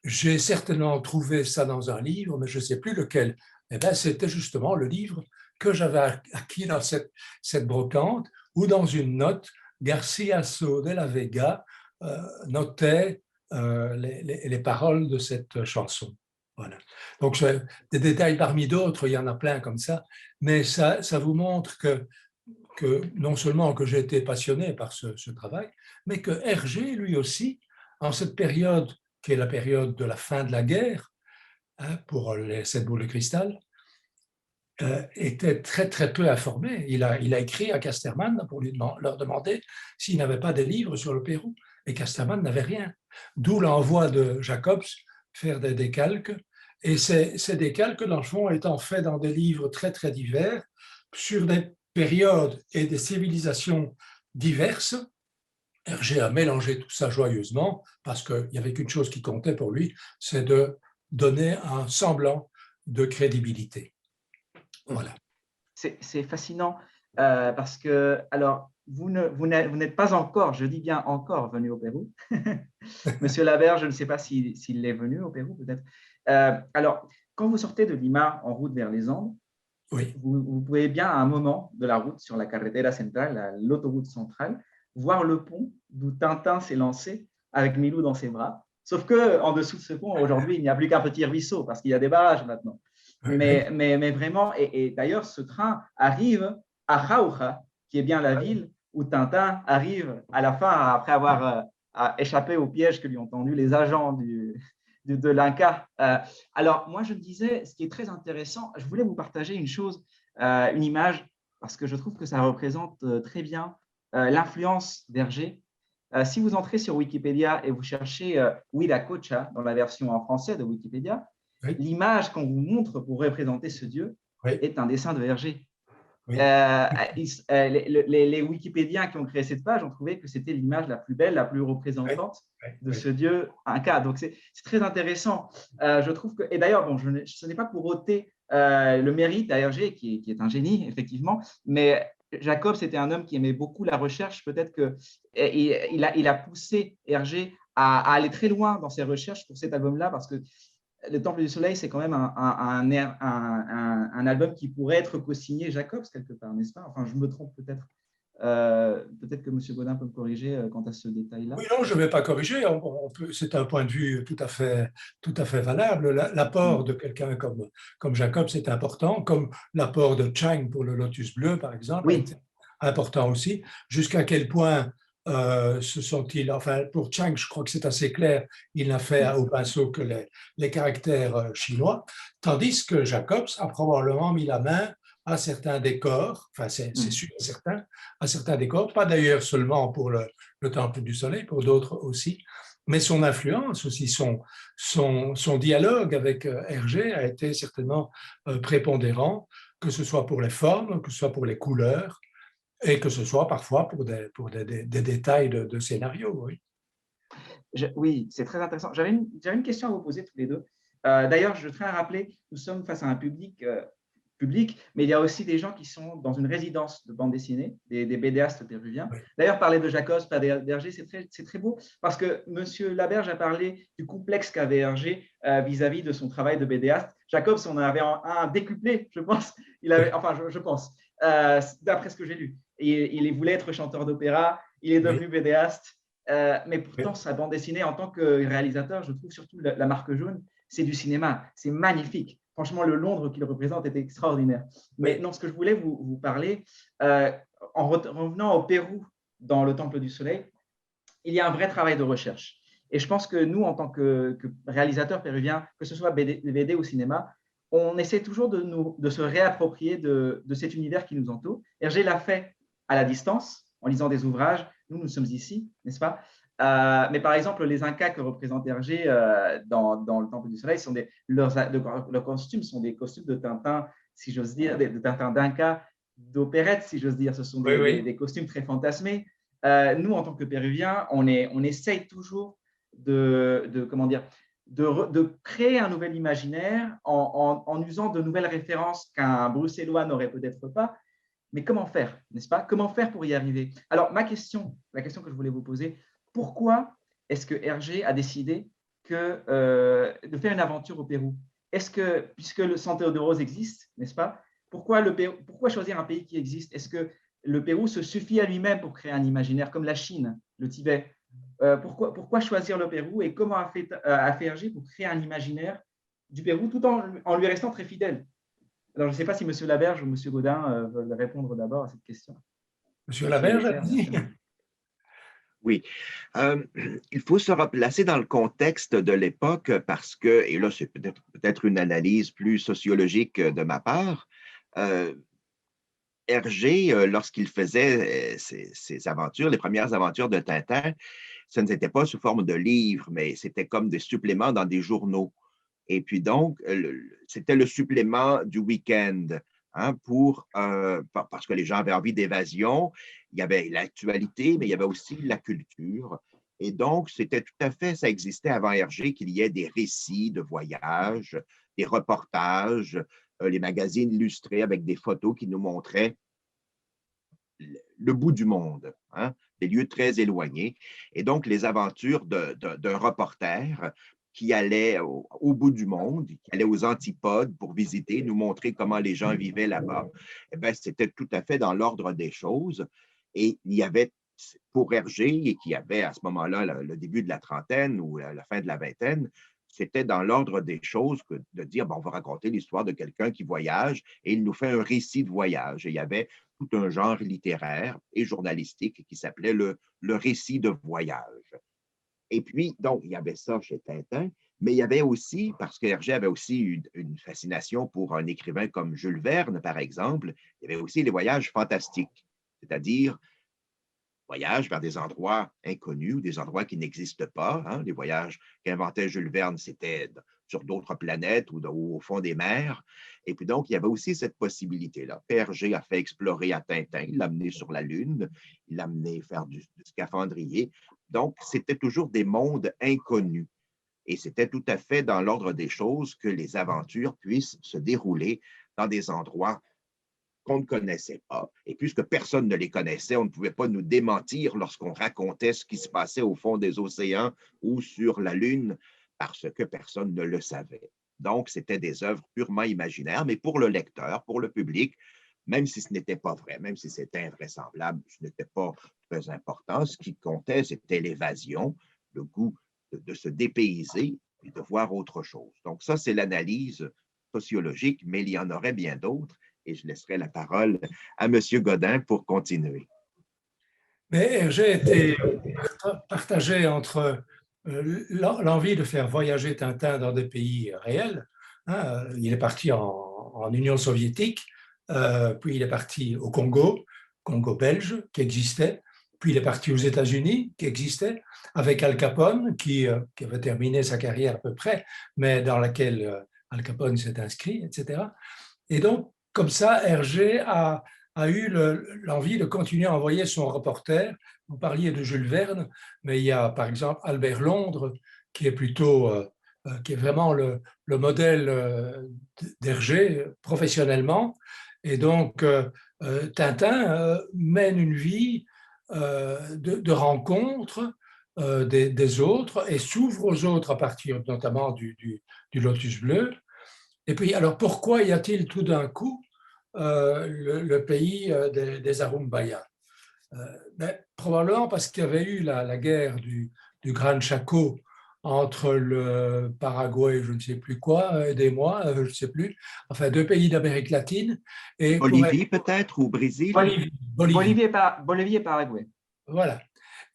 j'ai certainement trouvé ça dans un livre, mais je ne sais plus lequel. Eh bien, c'était justement le livre que j'avais acquis dans cette brocante, où dans une note, Garcilaso de la Vega notait les paroles de cette chanson. Voilà. Donc, des détails parmi d'autres, il y en a plein comme ça, mais ça vous montre que non seulement que j'ai été passionné par ce travail, mais que Hergé, lui aussi, en cette période qui est la période de la fin de la guerre, hein, pour les 7 boules de cristal, était très très peu informé. Il a écrit à Casterman pour leur demander s'il n'avait pas des livres sur le Pérou, et Casterman n'avait rien. D'où l'envoi de Jacobs faire des décalques, et ces décalques, dans le fond, étant faits dans des livres très très divers, sur des périodes et des civilisations diverses. Hergé a mélangé tout ça joyeusement, parce qu'il n'y avait qu'une chose qui comptait pour lui, c'est de donner un semblant de crédibilité. Voilà. C'est fascinant parce que, alors, vous n'êtes pas encore, je dis bien encore, venu au Pérou. Monsieur Laberge, je ne sais pas s'il est venu au Pérou, peut-être. Alors, quand vous sortez de Lima en route vers les Andes, oui. vous pouvez bien, à un moment de la route, sur la carretera centrale, l'autoroute centrale, voir le pont d'où Tintin s'est lancé avec Milou dans ses bras. Sauf qu'en dessous de ce pont, aujourd'hui, il n'y a plus qu'un petit ruisseau parce qu'il y a des barrages maintenant. Mais vraiment, et d'ailleurs, ce train arrive à Jauja, qui est bien la ville où Tintin arrive à la fin, après avoir échappé au piège que lui ont tendu les agents de l'Inca. Alors, moi, je me disais, ce qui est très intéressant, je voulais vous partager une chose, une image, parce que je trouve que ça représente très bien l'influence d'Hergé. Si vous entrez sur Wikipédia et vous cherchez Huiracocha dans la version en français de Wikipédia, oui. L'image qu'on vous montre pour représenter ce dieu est un dessin de Hergé. Oui. Les Wikipédiens qui ont créé cette page ont trouvé que c'était l'image la plus belle, la plus représentante de ce dieu Inca. Donc, c'est très intéressant. Je trouve que, et d'ailleurs, bon, ce n'est pas pour ôter le mérite à Hergé, qui est un génie, effectivement, mais Jacob, c'était un homme qui aimait beaucoup la recherche. Peut-être qu'il a poussé Hergé à aller très loin dans ses recherches pour cet album-là, parce que Le Temple du Soleil, c'est quand même un album qui pourrait être co-signé Jacobs quelque part, n'est-ce pas? Enfin, je me trompe peut-être. Peut-être que M. Gaudin peut me corriger quant à ce détail-là. Oui, non, je ne vais pas corriger. C'est un point de vue tout à fait valable. L'apport de quelqu'un comme Jacob, c'est important, comme l'apport de Chang pour le Lotus bleu, par exemple, Oui. est important aussi. Jusqu'à quel point se sont-ils, enfin, pour Chang, je crois que c'est assez clair, il n'a fait au pinceau que les caractères chinois, tandis que Jacobs a probablement mis la main à certains décors, enfin, c'est sûr et certain, à certains décors, pas d'ailleurs seulement pour le Temple du Soleil, pour d'autres aussi, mais son influence aussi, son dialogue avec Hergé a été certainement prépondérant, que ce soit pour les formes, que ce soit pour les couleurs, et que ce soit parfois pour des détails de scénario. Oui, Oui, c'est très intéressant. J'avais une question à vous poser tous les deux. D'ailleurs, je tiens à rappeler, nous sommes face à un public, mais il y a aussi des gens qui sont dans une résidence de bande dessinée, des BDastes péruviens. oui. D'ailleurs, parler de Jacobs, parler d'Hergé, c'est très beau parce que M. Laberge a parlé du complexe qu'avait Hergé vis-à-vis de son travail de BDaste. Jacobs en avait un décuplé, je pense. Enfin, je pense, d'après ce que j'ai lu. Et il voulait être chanteur d'opéra, il est devenu BDaste. Mais pourtant, sa bande dessinée, en tant que réalisateur, je trouve surtout la marque jaune, c'est du cinéma, c'est magnifique. Franchement, le Londres qu'il représente est extraordinaire. Mais non, ce que je voulais vous parler, en revenant au Pérou, dans le Temple du Soleil, il y a un vrai travail de recherche. Et je pense que nous, en tant que réalisateurs péruviens, que ce soit BD ou cinéma, on essaie toujours de se réapproprier de cet univers qui nous entoure. Hergé l'a fait à la distance, en lisant des ouvrages. Nous sommes ici, n'est-ce pas? Mais par exemple, les Incas que représente Hergé dans le Temple du Soleil, leurs costumes sont des costumes de Tintin, si j'ose dire, de Tintin d'Inca, d'opérette, si j'ose dire. Ce sont des costumes très fantasmés. Nous, en tant que Péruviens, on essaye toujours comment dire, de créer un nouvel imaginaire en usant de nouvelles références qu'un Bruxellois n'aurait peut-être pas. Mais comment faire, n'est-ce pas? Comment faire pour y arriver? Alors, la question que je voulais vous poser, pourquoi est-ce que Hergé a décidé de faire une aventure au Pérou? Est-ce que, puisque le Sendero de Rose existe, n'est-ce pas? Pourquoi choisir un pays qui existe? Est-ce que le Pérou se suffit à lui-même pour créer un imaginaire, comme la Chine, le Tibet? Pourquoi choisir le Pérou et comment a fait Hergé pour créer un imaginaire du Pérou tout en lui restant très fidèle? Alors, je ne sais pas si M. Laberge ou M. Gaudin veulent répondre d'abord à cette question. M. Laberge, allez-y. Oui, il faut se replacer dans le contexte de l'époque parce que, et là c'est peut-être une analyse plus sociologique de ma part, Hergé, lorsqu'il faisait ses aventures, les premières aventures de Tintin, ce n'était pas sous forme de livres, mais c'était comme des suppléments dans des journaux. Et puis donc, c'était le supplément du week-end, hein, parce que les gens avaient envie d'évasion. Il y avait l'actualité, mais il y avait aussi la culture. Et donc, c'était tout à fait, ça existait avant Hergé, qu'il y ait des récits de voyages, des reportages, les magazines illustrés avec des photos qui nous montraient le bout du monde, hein, des lieux très éloignés. Et donc, les aventures d'un reporter qui allait au bout du monde, qui allait aux antipodes pour visiter, nous montrer comment les gens vivaient là-bas, eh bien, c'était tout à fait dans l'ordre des choses. Et il y avait, pour Hergé, qui avait à ce moment-là le début de la trentaine ou la fin de la vingtaine, c'était dans l'ordre des choses que de dire, bon, on va raconter l'histoire de quelqu'un qui voyage et il nous fait un récit de voyage. Et il y avait tout un genre littéraire et journalistique qui s'appelait le récit de voyage. Et puis, donc, il y avait ça chez Tintin, mais il y avait aussi, parce que Hergé avait aussi une fascination pour un écrivain comme Jules Verne, par exemple, il y avait aussi les voyages fantastiques, c'est-à-dire voyages vers des endroits inconnus ou des endroits qui n'existent pas. Hein. Les voyages qu'inventait Jules Verne, c'était sur d'autres planètes ou au fond des mers. Et puis donc, il y avait aussi cette possibilité-là. Hergé a fait explorer à Tintin, il l'a amené sur la Lune, il l'a amené faire du scaphandrier. Donc, c'était toujours des mondes inconnus. Et c'était tout à fait dans l'ordre des choses que les aventures puissent se dérouler dans des endroits qu'on ne connaissait pas. Et puisque personne ne les connaissait, on ne pouvait pas nous démentir lorsqu'on racontait ce qui se passait au fond des océans ou sur la Lune, parce que personne ne le savait. Donc, c'était des œuvres purement imaginaires, mais pour le lecteur, pour le public, même si ce n'était pas vrai, même si c'était invraisemblable, ce n'était pas très important. Ce qui comptait, c'était l'évasion, le goût de se dépayser et de voir autre chose. Donc ça, c'est l'analyse sociologique, mais il y en aurait bien d'autres et je laisserai la parole à M. Godin pour continuer. Mais Hergé était partagé entre l'envie de faire voyager Tintin dans des pays réels. Hein, il est parti en Union soviétique, puis il est parti au Congo, Congo belge, qui existait, puis il est parti aux États-Unis, qui existait, avec Al Capone, qui avait terminé sa carrière à peu près, mais dans laquelle Al Capone s'est inscrit, etc. Et donc, comme ça, Hergé a eu l'envie de continuer à envoyer son reporter. Vous parliez de Jules Verne, mais il y a par exemple Albert Londres, qui est plutôt, qui est vraiment le modèle d'Hergé professionnellement. Et donc, Tintin mène une vie de rencontres des autres et s'ouvre aux autres à partir notamment du Lotus Bleu. Et puis, alors pourquoi y a-t-il tout d'un coup le pays des Arumbayas? Probablement parce qu'il y avait eu la guerre du Gran Chaco entre le Paraguay, je ne sais plus quoi, aidez-moi, je ne sais plus, enfin deux pays d'Amérique latine. Et Bolivie peut-être ou Brésil? Bolivie et Paraguay. Voilà.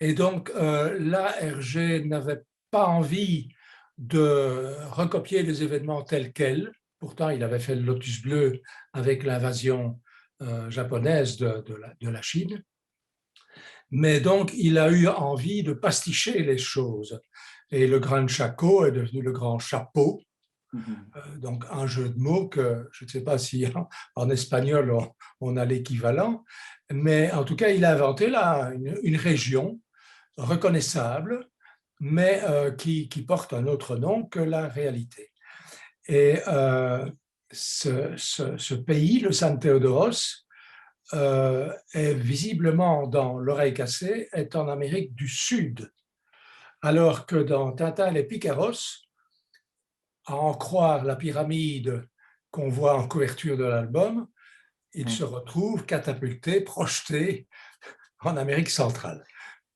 Et donc là, Hergé n'avait pas envie de recopier les événements tels quels. Pourtant, il avait fait le Lotus Bleu avec l'invasion japonaise de la Chine. Mais donc, il a eu envie de pasticher les choses. Et le Gran Chaco est devenu le Grand Chapeau. Donc, un jeu de mots que je ne sais pas si en espagnol on a l'équivalent. Mais en tout cas, il a inventé là une région reconnaissable, mais qui porte un autre nom que la réalité. Et ce pays, le San Théodoros, est visiblement dans l'oreille cassée, est en Amérique du Sud, alors que dans Tintin et les Picaros, à en croire la pyramide qu'on voit en couverture de l'album, il se retrouve catapulté, projeté en Amérique centrale.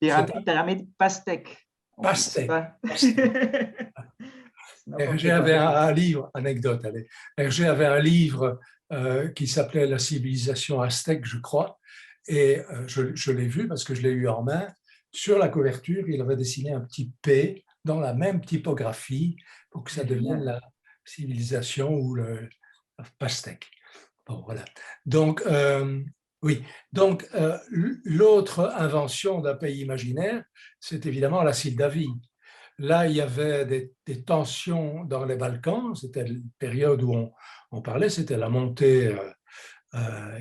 Pyramide pastèque. Pastèque. Hergé avait un livre, anecdote, allez. Hergé avait un livre qui s'appelait La civilisation aztèque, je crois, et je l'ai vu parce que je l'ai eu en main. Sur la couverture, il avait dessiné un petit P dans la même typographie pour que ça devienne la civilisation ou le pastèque. Bon, voilà. Donc, oui. Donc, l'autre invention d'un pays imaginaire, c'est évidemment la Moldavie. Là, il y avait des tensions dans les Balkans. C'était la période où on parlait, c'était la montée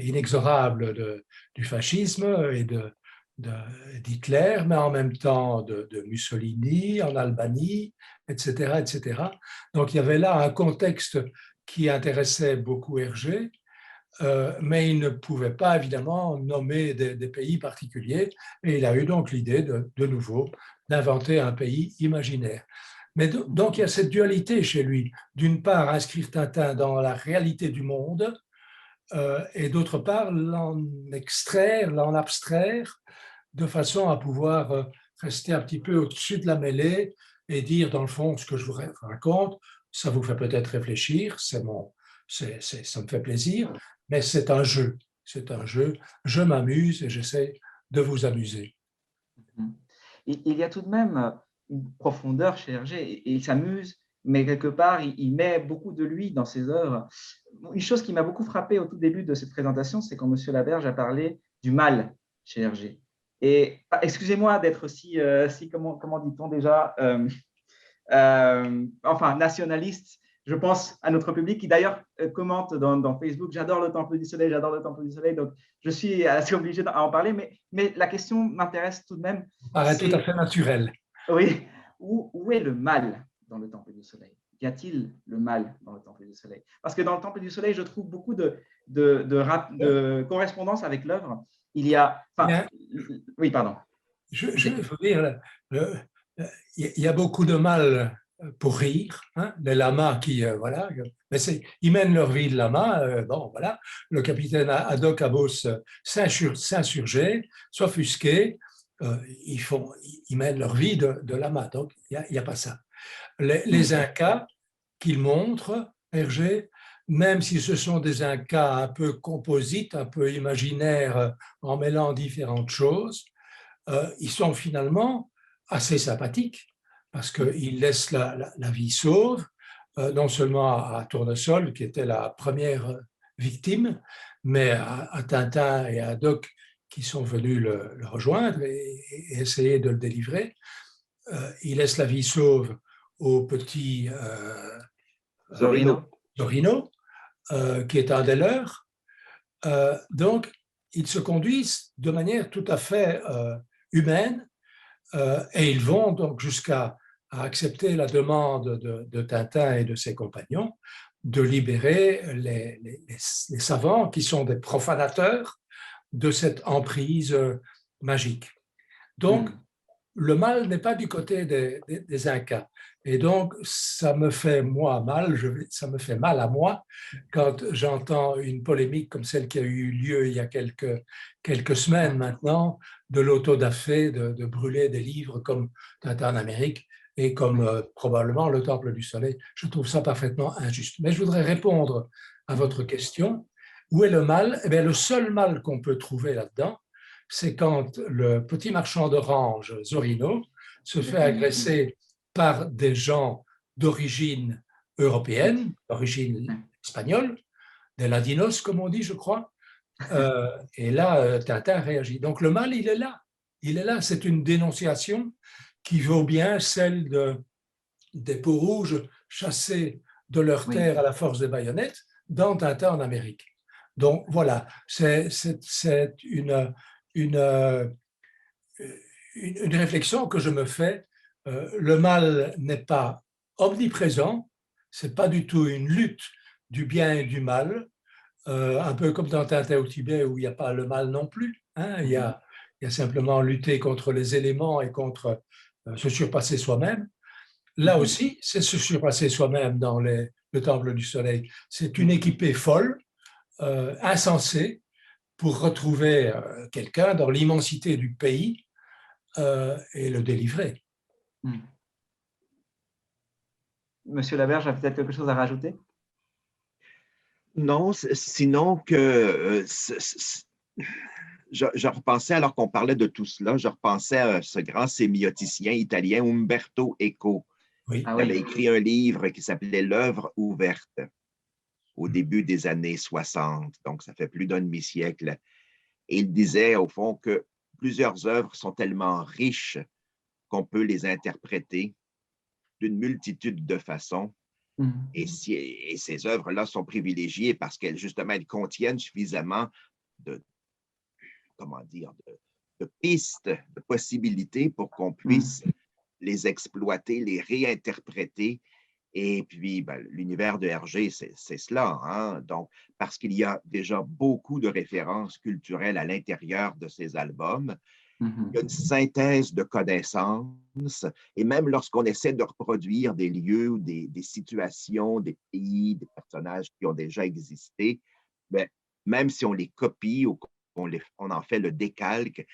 inexorable du fascisme et d'Hitler, mais en même temps de Mussolini en Albanie, etc., etc. Donc, il y avait là un contexte qui intéressait beaucoup Hergé, mais il ne pouvait pas évidemment nommer des pays particuliers, et il a eu donc l'idée de nouveau d'inventer un pays imaginaire. Mais donc il y a cette dualité chez lui, d'une part inscrire Tintin dans la réalité du monde, et d'autre part l'en extraire, l'en abstraire, de façon à pouvoir rester un petit peu au-dessus de la mêlée et dire dans le fond ce que je vous raconte, ça vous fait peut-être réfléchir, ça me fait plaisir, mais c'est un jeu, je m'amuse et j'essaie de vous amuser. Il y a tout de même une profondeur chez Hergé, et il s'amuse, mais quelque part, il met beaucoup de lui dans ses œuvres. Une chose qui m'a beaucoup frappé au tout début de cette présentation, c'est quand M. Laberge a parlé du mal chez Hergé. Et excusez-moi d'être si comment dit-on déjà, enfin, nationaliste. Je pense à notre public qui d'ailleurs commente dans Facebook, j'adore le Temple du Soleil, j'adore le Temple du Soleil, donc je suis assez obligé d'en parler, mais la question m'intéresse tout de même. Paraît tout à fait naturel. Oui, où est le mal dans le Temple du Soleil? Y a-t-il le mal dans le Temple du Soleil? Parce que dans le Temple du Soleil, je trouve beaucoup de correspondance avec l'œuvre. Il y a… Enfin, oui, pardon. Je veux dire, il y a beaucoup de mal pour rire, hein, les lamas qui, voilà, mais ils mènent leur vie de lama, bon, voilà, le capitaine Haddock Abos s'insurgeait, s'offusquait, ils mènent leur vie de lama, donc il n'y a pas ça. Les Incas qu'ils montrent, Hergé, même si ce sont des Incas un peu composites, un peu imaginaires, en mêlant différentes choses, ils sont finalement assez sympathiques parce qu'ils laissent la vie sauve, non seulement à Tournesol, qui était la première victime, mais à Tintin et à Doc qui sont venus le rejoindre et essayer de le délivrer. Ils laissent la vie sauve au petit Zorino. Zorino, qui est un des leurs. Donc, ils se conduisent de manière tout à fait humaine et ils vont donc jusqu'à accepter la demande de Tintin et de ses compagnons de libérer les savants qui sont des profanateurs de cette emprise magique. Donc, le mal n'est pas du côté des Incas. Et donc, ça me fait ça me fait mal à moi quand j'entends une polémique comme celle qui a eu lieu il y a quelques semaines maintenant, de l'autodafé, de brûler des livres comme Tintin en Amérique et comme probablement Le Temple du Soleil. Je trouve ça parfaitement injuste. Mais je voudrais répondre à votre question. Où est le mal? Eh bien, le seul mal qu'on peut trouver là-dedans, c'est quand le petit marchand d'oranges, Zorino, se fait agresser par des gens d'origine européenne, d'origine espagnole, des ladinos, comme on dit, je crois. Et là, Tintin réagit. Donc le mal, il est là. Il est là. C'est une dénonciation qui vaut bien celle des peaux-rouges chassés de leur terre à la force des baïonnettes dans Tintin en Amérique. Donc voilà, c'est une réflexion que je me fais. Le mal n'est pas omniprésent, c'est pas du tout une lutte du bien et du mal, un peu comme dans Tintin au Tibet où il n'y a pas le mal non plus. Hein, il y a simplement lutter contre les éléments et contre se surpasser soi-même. Là aussi, c'est se surpasser soi-même dans le Temple du Soleil. C'est une équipée folle, insensée, pour retrouver quelqu'un dans l'immensité du pays et le délivrer. Monsieur Laberge a peut-être quelque chose à rajouter? Non, sinon que je repensais, alors qu'on parlait de tout cela, je repensais à ce grand sémioticien italien, Umberto Eco, Oui. qui avait écrit un livre qui s'appelait L'œuvre ouverte au début des années 60, donc ça fait plus d'un demi-siècle. Et il disait, au fond, que plusieurs œuvres sont tellement riches qu'on peut les interpréter d'une multitude de façons. Et ces œuvres-là sont privilégiées parce qu'elles, justement, elles contiennent suffisamment de pistes, de possibilités pour qu'on puisse les exploiter, les réinterpréter. Et puis, l'univers de Hergé, c'est cela. Hein? Donc, parce qu'il y a déjà beaucoup de références culturelles à l'intérieur de ces albums, il y a une synthèse de connaissances, et même lorsqu'on essaie de reproduire des lieux, des situations, des pays, des personnages qui ont déjà existé, même si on les copie ou on en fait le décalque,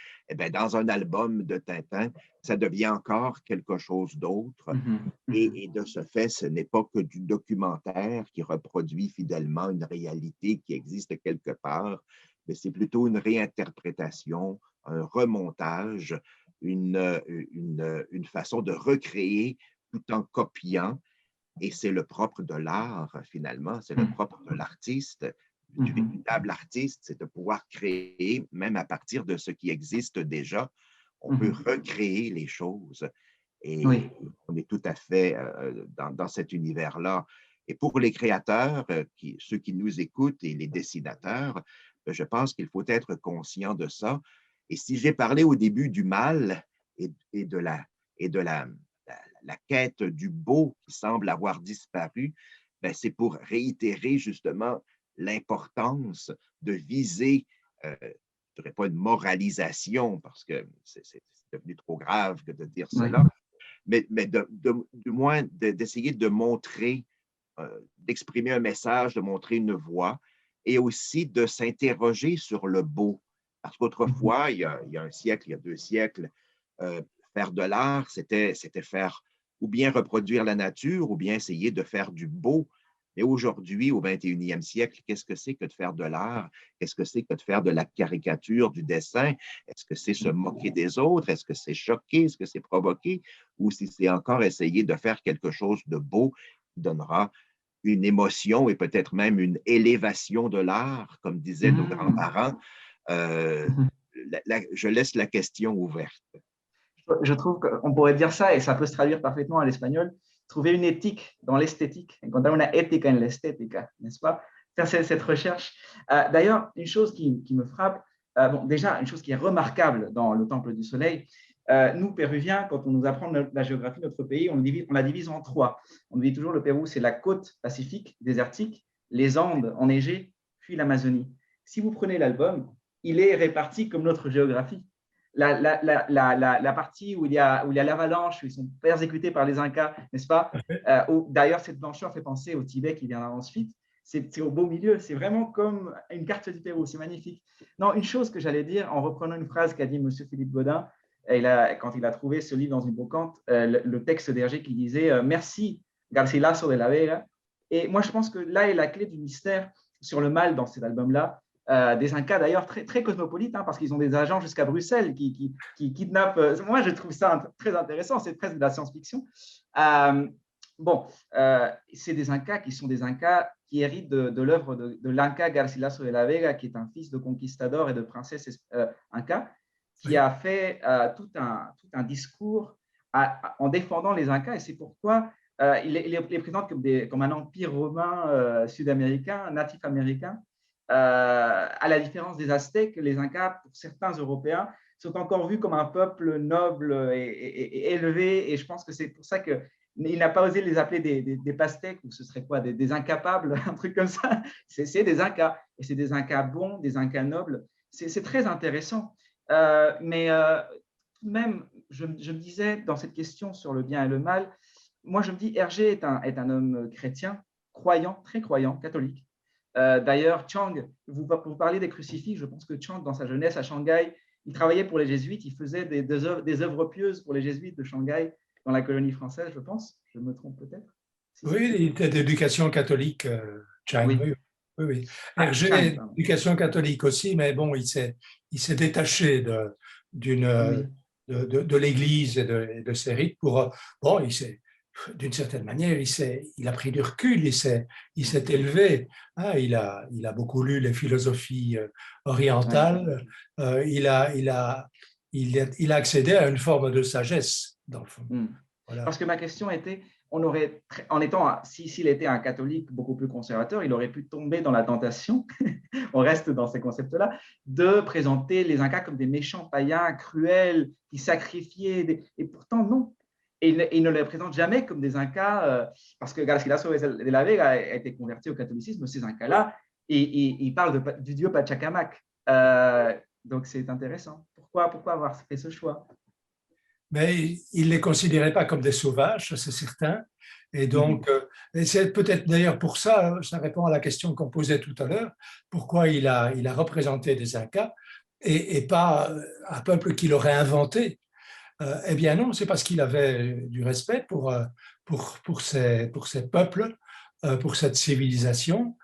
dans un album de Tintin, ça devient encore quelque chose d'autre. Et de ce fait, ce n'est pas que du documentaire qui reproduit fidèlement une réalité qui existe quelque part, mais c'est plutôt une réinterprétation, un remontage, une façon de recréer tout en copiant. Et c'est le propre de l'art, finalement, c'est le propre de l'artiste, du véritable artiste, c'est de pouvoir créer, même à partir de ce qui existe déjà, on peut recréer les choses. Et on est tout à fait dans cet univers-là. Et pour les créateurs, ceux qui nous écoutent et les dessinateurs, je pense qu'il faut être conscient de ça. Et si j'ai parlé au début du mal et de la quête du beau qui semble avoir disparu, c'est pour réitérer justement l'importance de viser, je ne dirais pas une moralisation parce que c'est devenu trop grave que de dire cela, mais du moins d'essayer de montrer, d'exprimer un message, de montrer une voix et aussi de s'interroger sur le beau. Parce qu'autrefois, il y a un siècle, il y a 2 siècles, faire de l'art, c'était faire ou bien reproduire la nature ou bien essayer de faire du beau. Mais aujourd'hui, au 21e siècle, qu'est-ce que c'est que de faire de l'art? Qu'est-ce que c'est que de faire de la caricature, du dessin? Est-ce que c'est se moquer des autres? Est-ce que c'est choquer? Est-ce que c'est provoquer? Ou si c'est encore essayer de faire quelque chose de beau qui donnera une émotion et peut-être même une élévation de l'art, comme disaient nos grands-parents. Je laisse la question ouverte. Je trouve qu'on pourrait dire ça, et ça peut se traduire parfaitement à l'espagnol, trouver une éthique dans l'esthétique, encontrar una ética en l'estética, n'est-ce pas? Faire cette recherche. D'ailleurs, une chose qui me frappe, déjà, une chose qui est remarquable dans le Temple du Soleil, nous, Péruviens, quand on nous apprend la géographie de notre pays, on la divise en 3. On dit toujours le Pérou, c'est la côte pacifique, désertique, les Andes enneigées, puis l'Amazonie. Si vous prenez l'album, il est réparti comme notre géographie. La partie où il y a l'avalanche, où ils sont persécutés par les Incas, n'est-ce pas? D'ailleurs, cette blancheur fait penser au Tibet qui viendra ensuite. C'est au beau milieu, c'est vraiment comme une carte du Pérou, c'est magnifique. Non, une chose que j'allais dire, en reprenant une phrase qu'a dit M. Philippe Godin, quand il a trouvé ce livre dans une brocante, le texte d'Hergé qui disait « Merci, Garcilaso de la Vega ». Et moi, je pense que là est la clé du mystère sur le mal dans cet album-là. Des Incas d'ailleurs très, très cosmopolites, parce qu'ils ont des agents jusqu'à Bruxelles qui kidnappent. Moi, je trouve ça très intéressant, c'est presque de la science-fiction. C'est des Incas qui sont des Incas qui héritent de l'œuvre de l'Inca Garcilaso de la Vega, qui est un fils de conquistador et de princesse Inca, qui a fait tout un discours en défendant les Incas, et c'est pourquoi il les présente comme un empire romain sud-américain, natif américain. À la différence des Aztèques, les Incas, pour certains Européens, sont encore vus comme un peuple noble et élevé. Et je pense que c'est pour ça qu'il n'a pas osé les appeler des Pastèques, ou ce serait quoi, des incapables, un truc comme ça. C'est des Incas. Et c'est des Incas bons, des Incas nobles. C'est très intéressant. Mais tout de même, je me disais, dans cette question sur le bien et le mal, moi, je me dis, Hergé est un homme chrétien, croyant, très croyant, catholique. D'ailleurs, Chang, vous parlez des crucifix, je pense que Chang, dans sa jeunesse à Shanghai, il travaillait pour les jésuites, il faisait des œuvres pieuses pour les jésuites de Shanghai, dans la colonie française, je pense. Je me trompe peut-être. Oui, il était d'éducation catholique, Chang. Oui. Oui. Hergé est d'éducation catholique aussi, mais bon, il s'est détaché de l'Église et de ses rites pour… Bon, d'une certaine manière, il a pris du recul, il s'est élevé. Il a beaucoup lu les philosophies orientales. Il a accédé à une forme de sagesse, dans le fond. Voilà. Parce que ma question était, s'il était un catholique beaucoup plus conservateur, il aurait pu tomber dans la tentation, on reste dans ces concepts-là, de présenter les Incas comme des méchants païens cruels qui sacrifiaient, et pourtant non. Et il ne les présente jamais comme des Incas, parce que Garcilaso de la Vega a été converti au catholicisme, ces Incas-là, et il parle du dieu Pachacamac. Donc c'est intéressant. Pourquoi avoir fait ce choix? Mais il ne les considérait pas comme des sauvages, c'est certain. Et donc, et c'est peut-être d'ailleurs pour ça, ça répond à la question qu'on posait tout à l'heure, pourquoi il a représenté des Incas et pas un peuple qu'il aurait inventé. Eh bien non, c'est parce qu'il avait du respect pour ces peuples, pour cette civilisation.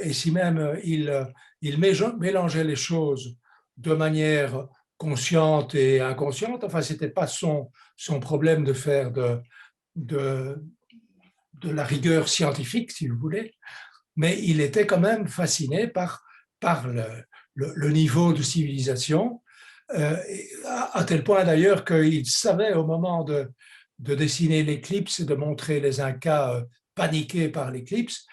Et si même il mélangeait les choses de manière consciente et inconsciente, enfin, ce n'était pas son problème de faire de la rigueur scientifique, si vous voulez, mais il était quand même fasciné par le niveau de civilisation, à tel point d'ailleurs qu'il savait au moment de dessiner l'éclipse et de montrer les Incas paniqués par l'éclipse,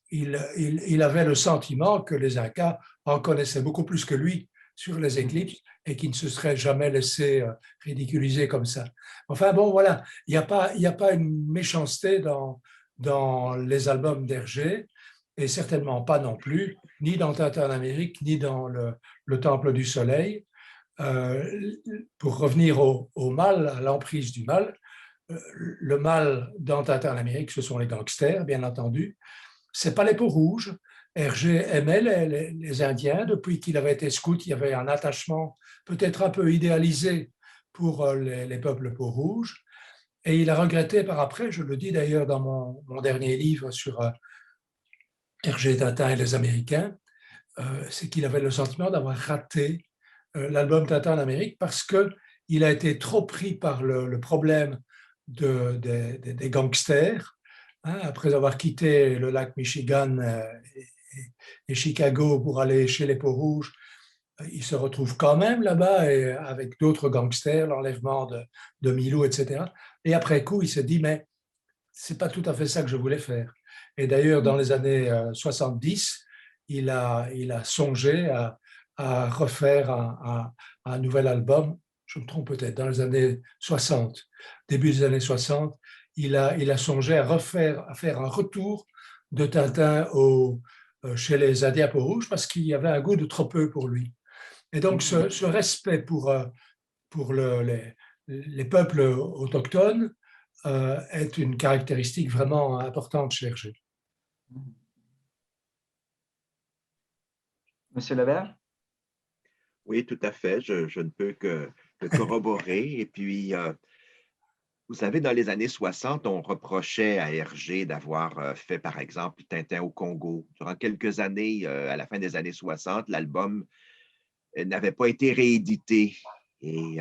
il avait le sentiment que les Incas en connaissaient beaucoup plus que lui sur les éclipses et qui ne se seraient jamais laissés ridiculiser comme ça. Enfin bon, voilà, il n'y a pas une méchanceté dans les albums d'Hergé, et certainement pas non plus, ni dans Tintin en Amérique, ni dans le Temple du Soleil. Pour revenir au mal, à l'emprise du mal, le mal dans Tintin en Amérique, ce sont les gangsters, bien entendu. Ce n'est pas les peaux rouges. Hergé aimait les Indiens. Depuis qu'il avait été scout, il y avait un attachement peut-être un peu idéalisé pour les peuples peaux rouges. Et il a regretté par après, je le dis d'ailleurs dans mon dernier livre sur Hergé, Tintin et les Américains, c'est qu'il avait le sentiment d'avoir raté l'album Tintin en Amérique parce qu'il a été trop pris par le problème des gangsters. Hein, après avoir quitté le lac Michigan et Chicago pour aller chez les Peaux-Rouges, il se retrouve quand même là-bas avec d'autres gangsters, l'enlèvement de Milou, etc. Et après coup, il s'est dit, mais c'est pas tout à fait ça que je voulais faire. Et d'ailleurs, dans les années 70, il a songé à refaire un nouvel album. Je me trompe peut-être, dans les années 60, début des années 60, il a songé à faire un retour de Tintin chez les Indiens peaux rouges parce qu'il y avait un goût de trop peu pour lui. Et donc, ce respect pour les peuples autochtones est une caractéristique vraiment importante chez Hergé. Monsieur Lebert? Oui, tout à fait. Je ne peux que corroborer. Et puis, vous savez, dans les années 60, on reprochait à Hergé d'avoir fait, par exemple, Tintin au Congo. Durant quelques années, à la fin des années 60, l'album n'avait pas été réédité et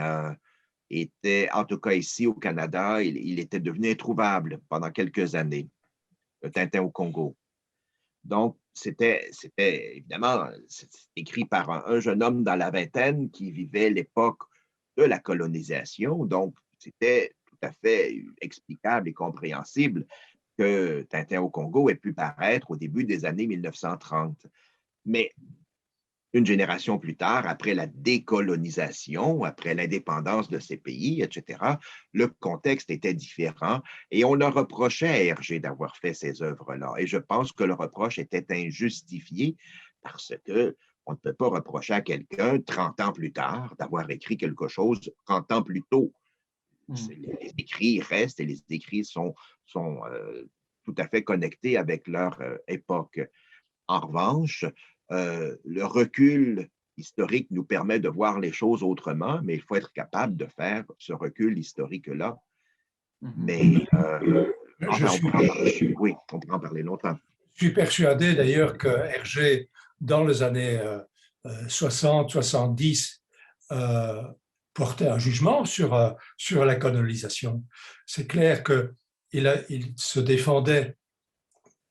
était, en tout cas ici au Canada, il était devenu introuvable pendant quelques années, le Tintin au Congo. Donc, c'était évidemment écrit par un jeune homme dans la vingtaine qui vivait l'époque de la colonisation. Donc, c'était tout à fait explicable et compréhensible que Tintin au Congo ait pu paraître au début des années 1930. Mais une génération plus tard, après la décolonisation, après l'indépendance de ces pays, etc., le contexte était différent et on a reproché à Hergé d'avoir fait ces œuvres-là. Et je pense que le reproche était injustifié parce qu'on ne peut pas reprocher à quelqu'un, 30 ans plus tard, d'avoir écrit quelque chose 30 ans plus tôt. Les écrits restent et les écrits sont tout à fait connectés avec leur époque. En revanche, le recul historique nous permet de voir les choses autrement, mais il faut être capable de faire ce recul historique-là. Mais oui, on peut en parler longtemps. Je suis persuadé d'ailleurs que Hergé, dans les années 60, 70, portait un jugement sur la colonisation. C'est clair qu'il se défendait,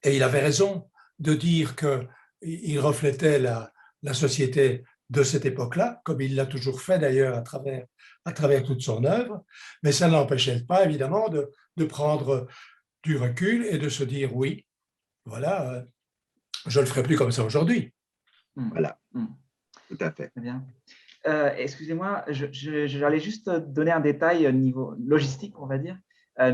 et il avait raison de dire qu'il reflétait la société de cette époque-là, comme il l'a toujours fait d'ailleurs à travers toute son œuvre, mais ça n'empêchait pas évidemment de prendre du recul et de se dire oui, voilà, je ne le ferai plus comme ça aujourd'hui. Voilà, tout à fait. Très bien. Excusez-moi, j'allais juste donner un détail au niveau logistique, on va dire.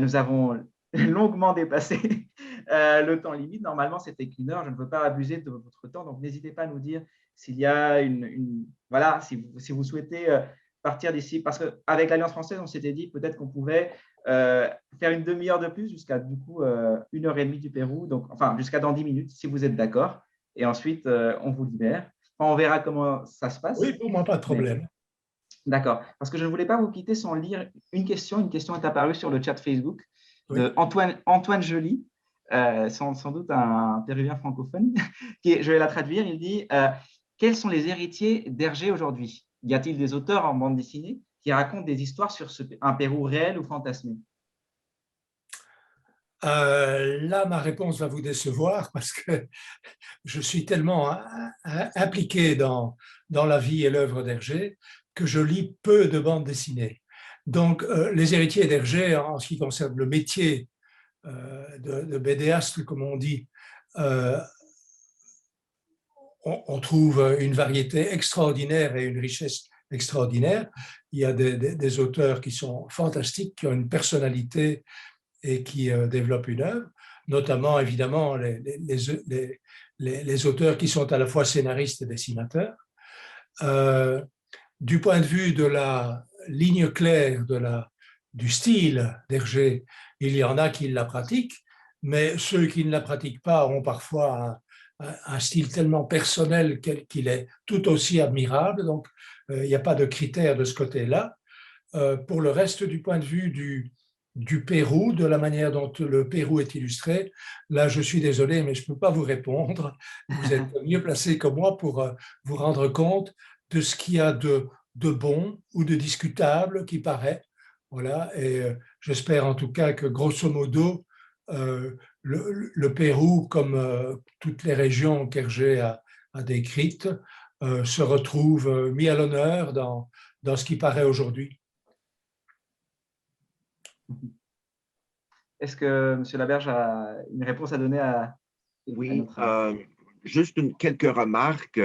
Nous avons longuement dépassé le temps limite. Normalement, c'était qu'1 heure. Je ne veux pas abuser de votre temps, donc n'hésitez pas à nous dire s'il y a voilà, si vous souhaitez partir d'ici, parce qu'avec l'Alliance française, on s'était dit peut-être qu'on pouvait faire une demi-heure de plus jusqu'à du coup 1h30 du Pérou, donc enfin jusqu'à dans 10 minutes, si vous êtes d'accord. Et ensuite, on vous libère. Enfin, on verra comment ça se passe. Oui, pour moi, pas de problème. D'accord, parce que je ne voulais pas vous quitter sans lire une question. Une question est apparue sur le chat Facebook de Antoine Joly, sans doute un Péruvien francophone. Je vais la traduire. Il dit quels sont les héritiers d'Hergé aujourd'hui? Y a-t-il des auteurs en bande dessinée qui racontent des histoires sur un Pérou réel ou fantasmé? Là, ma réponse va vous décevoir parce que je suis tellement impliqué dans la vie et l'œuvre d'Hergé que je lis peu de bandes dessinées. Donc, les héritiers d'Hergé, en ce qui concerne le métier de BDaste, comme on dit, on trouve une variété extraordinaire et une richesse extraordinaire. Il y a des auteurs qui sont fantastiques, qui ont une personnalité et qui développent une œuvre, notamment évidemment les auteurs qui sont à la fois scénaristes et dessinateurs. Du point de vue de la ligne claire de du style d'Hergé. Il y en a qui la pratiquent, mais ceux qui ne la pratiquent pas ont parfois un style tellement personnel qu'il est tout aussi admirable. Donc, il n'y a pas de critères de ce côté-là. Pour le reste, du point de vue du Pérou, de la manière dont le Pérou est illustré, là, je suis désolé, mais je ne peux pas vous répondre. Vous êtes mieux placé que moi pour vous rendre compte de ce qu'il y a de bon ou de discutable qui paraît. Voilà, et j'espère en tout cas que, grosso modo, le Pérou, comme toutes les régions qu'Hergé a décrites, se retrouve mis à l'honneur dans ce qui paraît aujourd'hui. Est-ce que M. Laberge a une réponse à donner à Oui, notre... juste quelques remarques.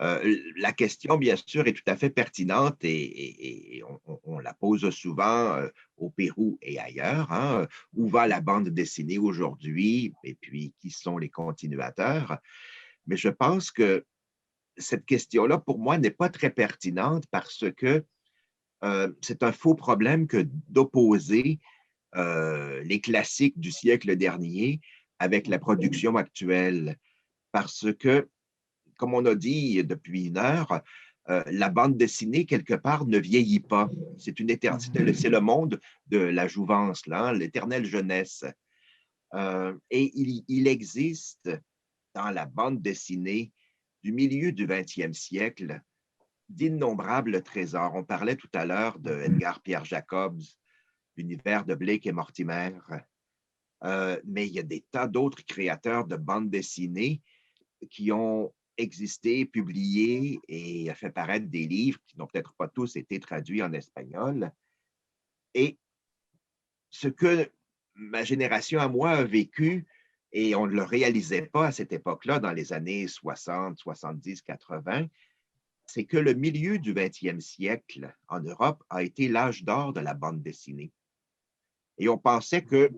La question, bien sûr, est tout à fait pertinente et on la pose souvent au Pérou et ailleurs. Hein. Où va la bande dessinée aujourd'hui et puis qui sont les continuateurs? Mais je pense que cette question-là, pour moi, n'est pas très pertinente parce que c'est un faux problème que d'opposer les classiques du siècle dernier avec la production actuelle. Parce que, comme on a dit depuis une heure, la bande dessinée, quelque part, ne vieillit pas. C'est le monde de la jouvence, là, l'éternelle jeunesse. Et il existe dans la bande dessinée du milieu du 20e siècle d'innombrables trésors. On parlait tout à l'heure de Edgar Pierre Jacobs, l'univers de Blake et Mortimer. Mais il y a des tas d'autres créateurs de bandes dessinées qui ont existé, publié et fait paraître des livres qui n'ont peut-être pas tous été traduits en espagnol. Et ce que ma génération à moi a vécu, et on ne le réalisait pas à cette époque-là, dans les années 60, 70, 80, c'est que le milieu du 20e siècle en Europe a été l'âge d'or de la bande dessinée. Et on pensait que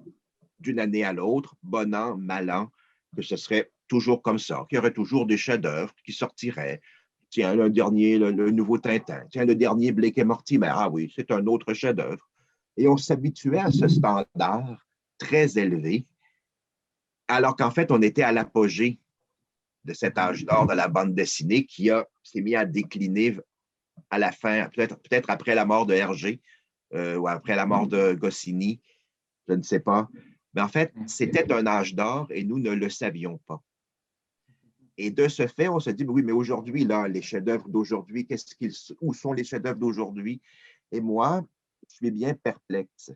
d'une année à l'autre, bon an, mal an, que ce serait toujours comme ça, qu'il y aurait toujours des chefs-d'œuvre qui sortiraient. Tiens, le nouveau Tintin. Tiens, le dernier Blake et Mortimer. Ah oui, c'est un autre chef-d'œuvre. Et on s'habituait à ce standard très élevé, alors qu'en fait, on était à l'apogée de cet âge d'or de la bande dessinée qui s'est mis à décliner à la fin, peut-être après la mort de Hergé ou après la mort de Goscinny, je ne sais pas. Mais en fait, c'était un âge d'or et nous ne le savions pas. Et de ce fait, on se dit, oui, mais aujourd'hui, là, les chefs-d'œuvre d'aujourd'hui, où sont les chefs-d'œuvre d'aujourd'hui? Et moi, je suis bien perplexe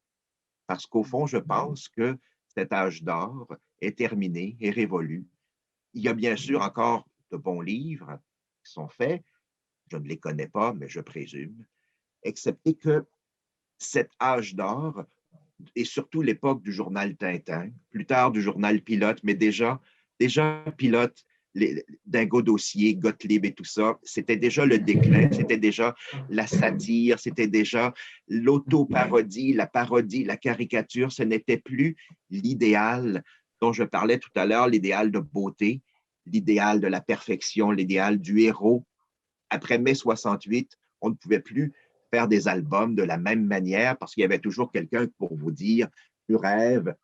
parce qu'au fond, je pense que cet âge d'or est terminé, est révolu. Il y a bien sûr encore de bons livres qui sont faits. Je ne les connais pas, mais je présume, excepté que cet âge d'or, et surtout l'époque du journal Tintin, plus tard du journal Pilote, mais déjà Pilote, Dingo Dossier, Gottlieb et tout ça, c'était déjà le déclin, c'était déjà la satire, c'était déjà l'auto-parodie, la parodie, la caricature, ce n'était plus l'idéal dont je parlais tout à l'heure, l'idéal de beauté, l'idéal de la perfection, l'idéal du héros. Après mai 68, on ne pouvait plus faire des albums de la même manière parce qu'il y avait toujours quelqu'un pour vous dire tu rêves,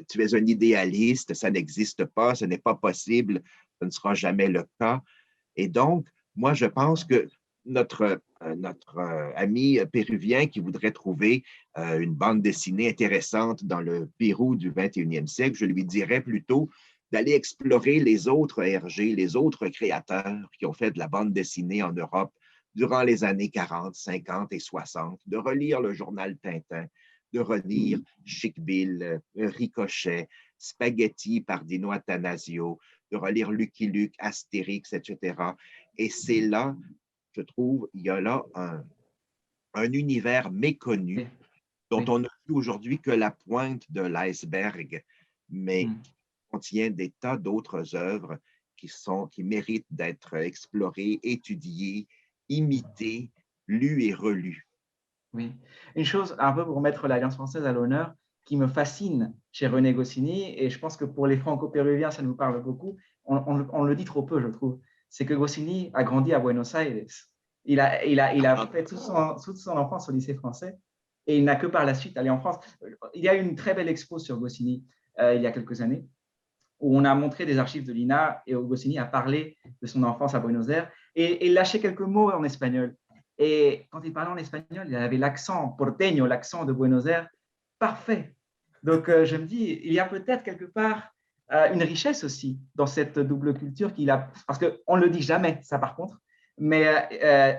tu es un idéaliste, ça n'existe pas, ce n'est pas possible, ce ne sera jamais le cas. Et donc, moi, je pense que notre ami péruvien qui voudrait trouver une bande dessinée intéressante dans le Pérou du 21e siècle, je lui dirais plutôt d'aller explorer les autres Hergé, les autres créateurs qui ont fait de la bande dessinée en Europe durant les années 40, 50 et 60, de relire le journal Tintin, de relire Chic Bill, Ricochet, Spaghetti par Dino Atanasio, de relire Lucky Luke, Astérix, etc. Et c'est là, je trouve, il y a là un univers méconnu dont on n'a vu aujourd'hui que la pointe de l'iceberg, mais qui contient des tas d'autres œuvres qui méritent d'être explorées, étudiées, imitées, lues et relues. Oui. Une chose, un peu pour mettre l'Alliance française à l'honneur, qui me fascine chez René Goscinny, et je pense que pour les franco-péruviens, ça nous parle beaucoup, on le dit trop peu, je trouve, c'est que Goscinny a grandi à Buenos Aires. Il a fait toute son enfance au lycée français. et il n'a que par la suite allé en France. Il y a eu une très belle expo sur Goscinny il y a quelques années, où on a montré des archives de l'INA et où Goscinny a parlé de son enfance à Buenos Aires et lâché quelques mots en espagnol. Et quand il parlait en espagnol, il avait l'accent porteño, l'accent de Buenos Aires, parfait. Donc, je me dis, il y a peut-être quelque part une richesse aussi dans cette double culture qu'il a, parce qu'on ne le dit jamais, ça par contre, mais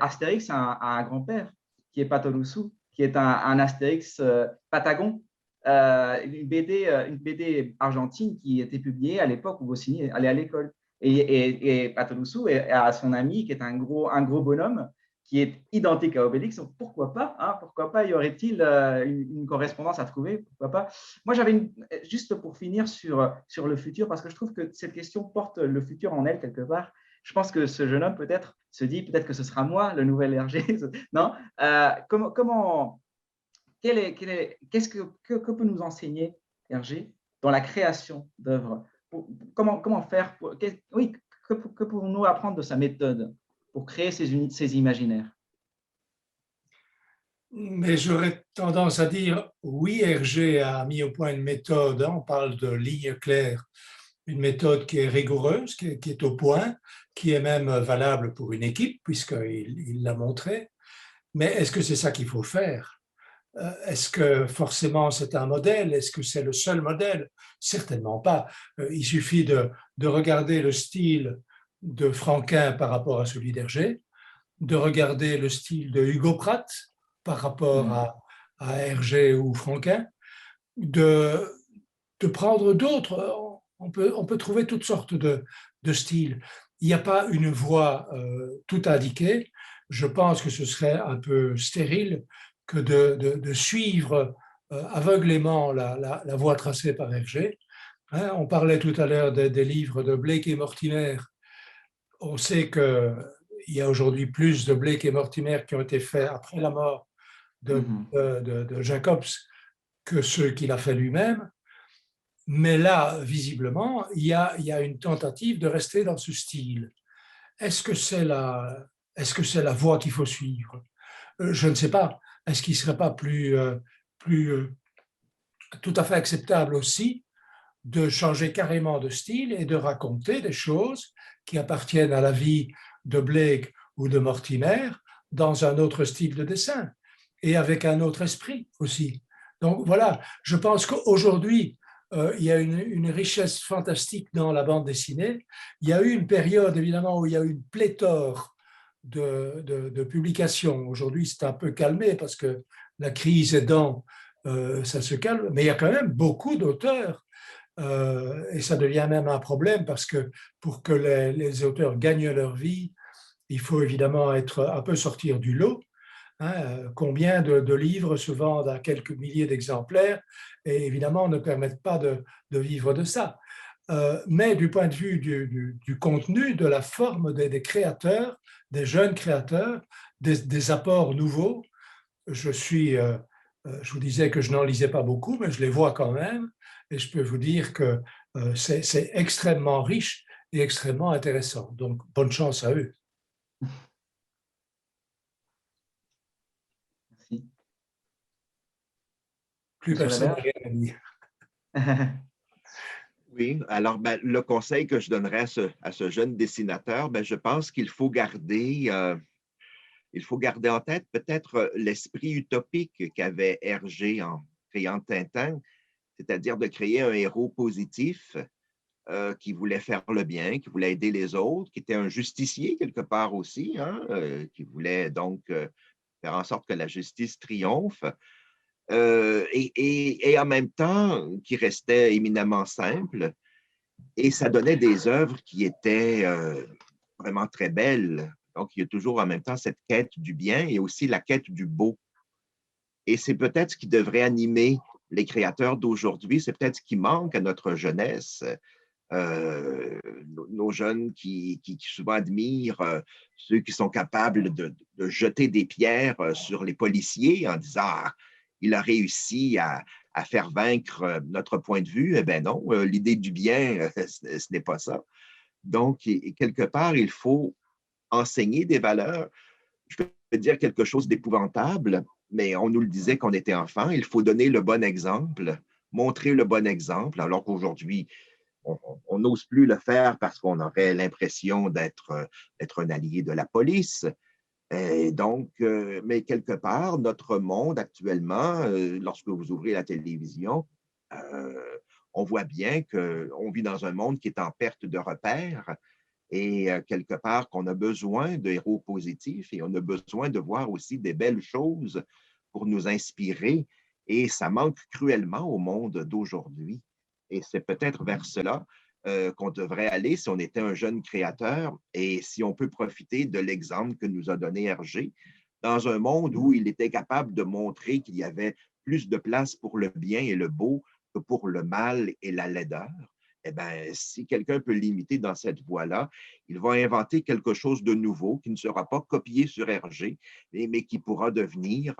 Astérix a un grand-père qui est Patorusu, qui est un Astérix patagon, une BD argentine qui était publiée à l'époque où Goscinny allait à l'école. Et Patorusu a son ami qui est un gros bonhomme qui est identique à Obélix. Donc pourquoi pas, hein, pourquoi pas y aurait-il une correspondance à trouver, pourquoi pas. Moi, j'avais juste pour finir sur le futur, parce que je trouve que cette question porte le futur en elle quelque part. Je pense que ce jeune homme peut-être se dit, peut-être que ce sera moi, le nouvel Hergé. Non, qu'est-ce que peut nous enseigner Hergé dans la création d'œuvres? Comment faire oui, que pouvons-nous apprendre de sa méthode pour créer ces imaginaires? Mais j'aurais tendance à dire, oui, Hergé a mis au point une méthode, hein, on parle de ligne claire, une méthode qui est rigoureuse, qui est au point, qui est même valable pour une équipe, puisqu'il l'a montré. Mais est-ce que c'est ça qu'il faut faire? Est-ce que forcément c'est un modèle? Est-ce que c'est le seul modèle? Certainement pas. Il suffit de regarder le style de Franquin par rapport à celui d'Hergé, de regarder le style de Hugo Pratt par rapport à Hergé ou Franquin, de prendre d'autres. On peut trouver toutes sortes de styles. Il n'y a pas une voie tout indiquée. Je pense que ce serait un peu stérile que de suivre aveuglément la voie tracée par Hergé. Hein, on parlait tout à l'heure des livres de Blake et Mortimer. On sait qu'il y a aujourd'hui plus de Blake et Mortimer qui ont été faits après la mort de Jacobs que ceux qu'il a fait lui-même. Mais là, visiblement, il y a une tentative de rester dans ce style. Est-ce que c'est la voie qu'il faut suivre? Je ne sais pas. Est-ce qu'il ne serait pas plus tout à fait acceptable aussi de changer carrément de style et de raconter des choses qui appartiennent à la vie de Blake ou de Mortimer dans un autre style de dessin et avec un autre esprit aussi. Donc voilà, je pense qu'aujourd'hui, il y a une richesse fantastique dans la bande dessinée. Il y a eu une période, évidemment, où il y a eu une pléthore de publications. Aujourd'hui, c'est un peu calmé parce que la crise aidant, ça se calme, mais il y a quand même beaucoup d'auteurs. Et ça devient même un problème parce que pour que les auteurs gagnent leur vie, il faut évidemment un peu sortir du lot. Hein, combien de livres se vendent à quelques milliers d'exemplaires et évidemment ne permettent pas de vivre de ça. Mais du point de vue du contenu, de la forme des créateurs, des jeunes créateurs, des apports nouveaux, je vous disais que je n'en lisais pas beaucoup, mais je les vois quand même et je peux vous dire que c'est extrêmement riche et extrêmement intéressant. Donc, bonne chance à eux. Merci. Plus personne n'a rien à dire. Oui, alors le conseil que je donnerais à ce jeune dessinateur, je pense qu'il faut garder en tête peut-être l'esprit utopique qu'avait Hergé en créant Tintin, c'est-à-dire de créer un héros positif qui voulait faire le bien, qui voulait aider les autres, qui était un justicier quelque part aussi, hein, qui voulait donc faire en sorte que la justice triomphe. Et en même temps, qui restait éminemment simple. Et ça donnait des œuvres qui étaient vraiment très belles. Donc, il y a toujours en même temps cette quête du bien et aussi la quête du beau. Et c'est peut-être ce qui devrait animer les créateurs d'aujourd'hui, c'est peut-être ce qui manque à notre jeunesse. Nos jeunes qui souvent admirent ceux qui sont capables de jeter des pierres sur les policiers en disant « Ah, il a réussi à faire vaincre notre point de vue. » Eh bien non, l'idée du bien, ce n'est pas ça. Donc, quelque part, il faut enseigner des valeurs. Je peux dire quelque chose d'épouvantable, mais on nous le disait qu'on était enfant, il faut donner le bon exemple, montrer le bon exemple, alors qu'aujourd'hui, on n'ose plus le faire parce qu'on aurait l'impression d'être un allié de la police. Et donc, mais quelque part, notre monde actuellement, lorsque vous ouvrez la télévision, on voit bien qu'on vit dans un monde qui est en perte de repères et quelque part qu'on a besoin de héros positifs et on a besoin de voir aussi des belles choses pour nous inspirer. Et ça manque cruellement au monde d'aujourd'hui. Et c'est peut-être vers cela qu'on devrait aller si on était un jeune créateur et si on peut profiter de l'exemple que nous a donné Hergé dans un monde où il était capable de montrer qu'il y avait plus de place pour le bien et le beau que pour le mal et la laideur. Eh bien, si quelqu'un peut l'imiter dans cette voie-là, il va inventer quelque chose de nouveau qui ne sera pas copié sur Hergé, mais qui pourra devenir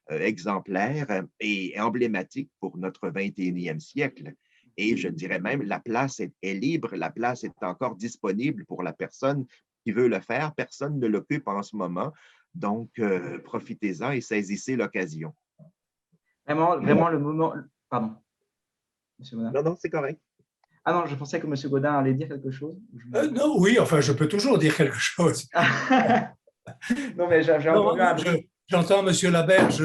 exemplaire et emblématique pour notre 21e siècle. Et je dirais même, la place est libre, la place est encore disponible pour la personne qui veut le faire. Personne ne l'occupe en ce moment. Donc, profitez-en et saisissez l'occasion. Vraiment le moment… Pardon, M. Godin. Non, c'est correct. Ah non, je pensais que M. Godin allait dire quelque chose. Non, oui, enfin, je peux toujours dire quelque chose. Non, mais j'ai entendu un bruit. J'entends M. Laberge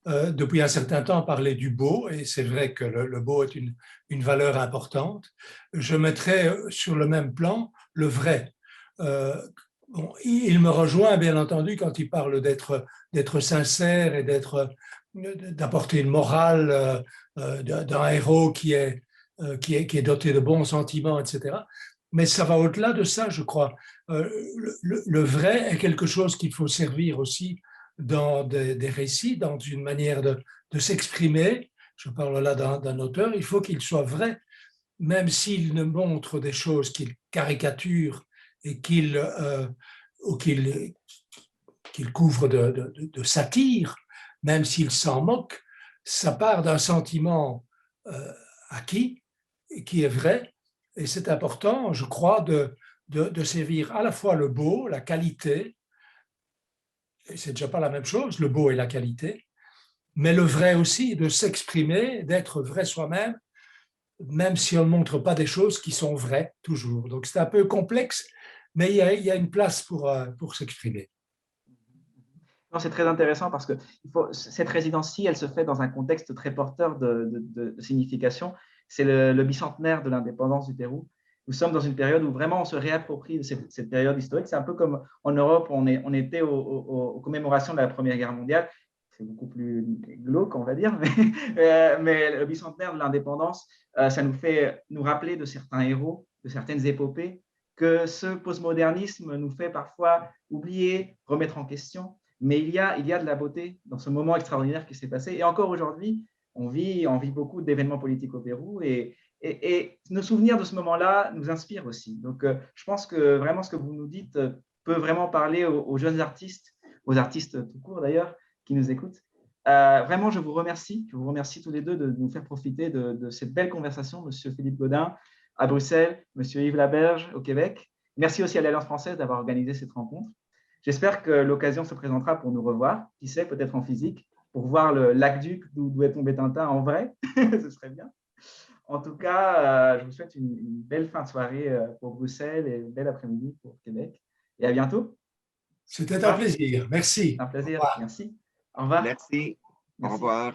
depuis un certain temps parler du beau, et c'est vrai que le beau est une valeur importante. Je mettrais sur le même plan le vrai. Bon, il me rejoint, bien entendu, quand il parle d'être sincère et d'apporter une morale d'un héros qui est doté de bons sentiments, etc. Mais ça va au-delà de ça, je crois. Le vrai est quelque chose qu'il faut servir aussi dans des récits, dans une manière de s'exprimer. Je parle là d'un auteur, il faut qu'il soit vrai, même s'il ne montre des choses qu'il caricature et qu'il couvre de satire, même s'il s'en moque, ça part d'un sentiment acquis, qui est vrai, et c'est important, je crois, de servir à la fois le beau, la qualité, et c'est déjà pas la même chose, le beau et la qualité, mais le vrai aussi, de s'exprimer, d'être vrai soi-même, même si on ne montre pas des choses qui sont vraies toujours. Donc c'est un peu complexe, mais il y a une place pour s'exprimer. Non, c'est très intéressant parce que cette résidence-ci, elle se fait dans un contexte très porteur de signification. C'est le bicentenaire de l'indépendance du Pérou. Nous sommes dans une période où vraiment on se réapproprie de cette période historique. C'est un peu comme en Europe, on était aux commémorations de la Première Guerre mondiale. C'est beaucoup plus glauque, on va dire, mais le bicentenaire de l'indépendance, ça nous fait nous rappeler de certains héros, de certaines épopées que ce postmodernisme nous fait parfois oublier, remettre en question. Mais il y a de la beauté dans ce moment extraordinaire qui s'est passé. Et encore aujourd'hui, on vit beaucoup d'événements politiques au Pérou et nos souvenirs de ce moment-là nous inspirent aussi. Donc, je pense que vraiment ce que vous nous dites peut vraiment parler aux jeunes artistes, aux artistes tout court d'ailleurs, qui nous écoutent. Vraiment, je vous remercie tous les deux de nous faire profiter de cette belle conversation, M. Philippe Godin à Bruxelles, M. Yves Laberge au Québec. Merci aussi à l'Alliance française d'avoir organisé cette rencontre. J'espère que l'occasion se présentera pour nous revoir, qui sait, peut-être en physique, pour voir le lac-Duc d'où est tombé Tintin en vrai. Ce serait bien. En tout cas, je vous souhaite une belle fin de soirée pour Bruxelles et une belle après-midi pour Québec. Et à bientôt. C'était un plaisir. Merci. Un plaisir. Merci. Au revoir. Merci. Au revoir.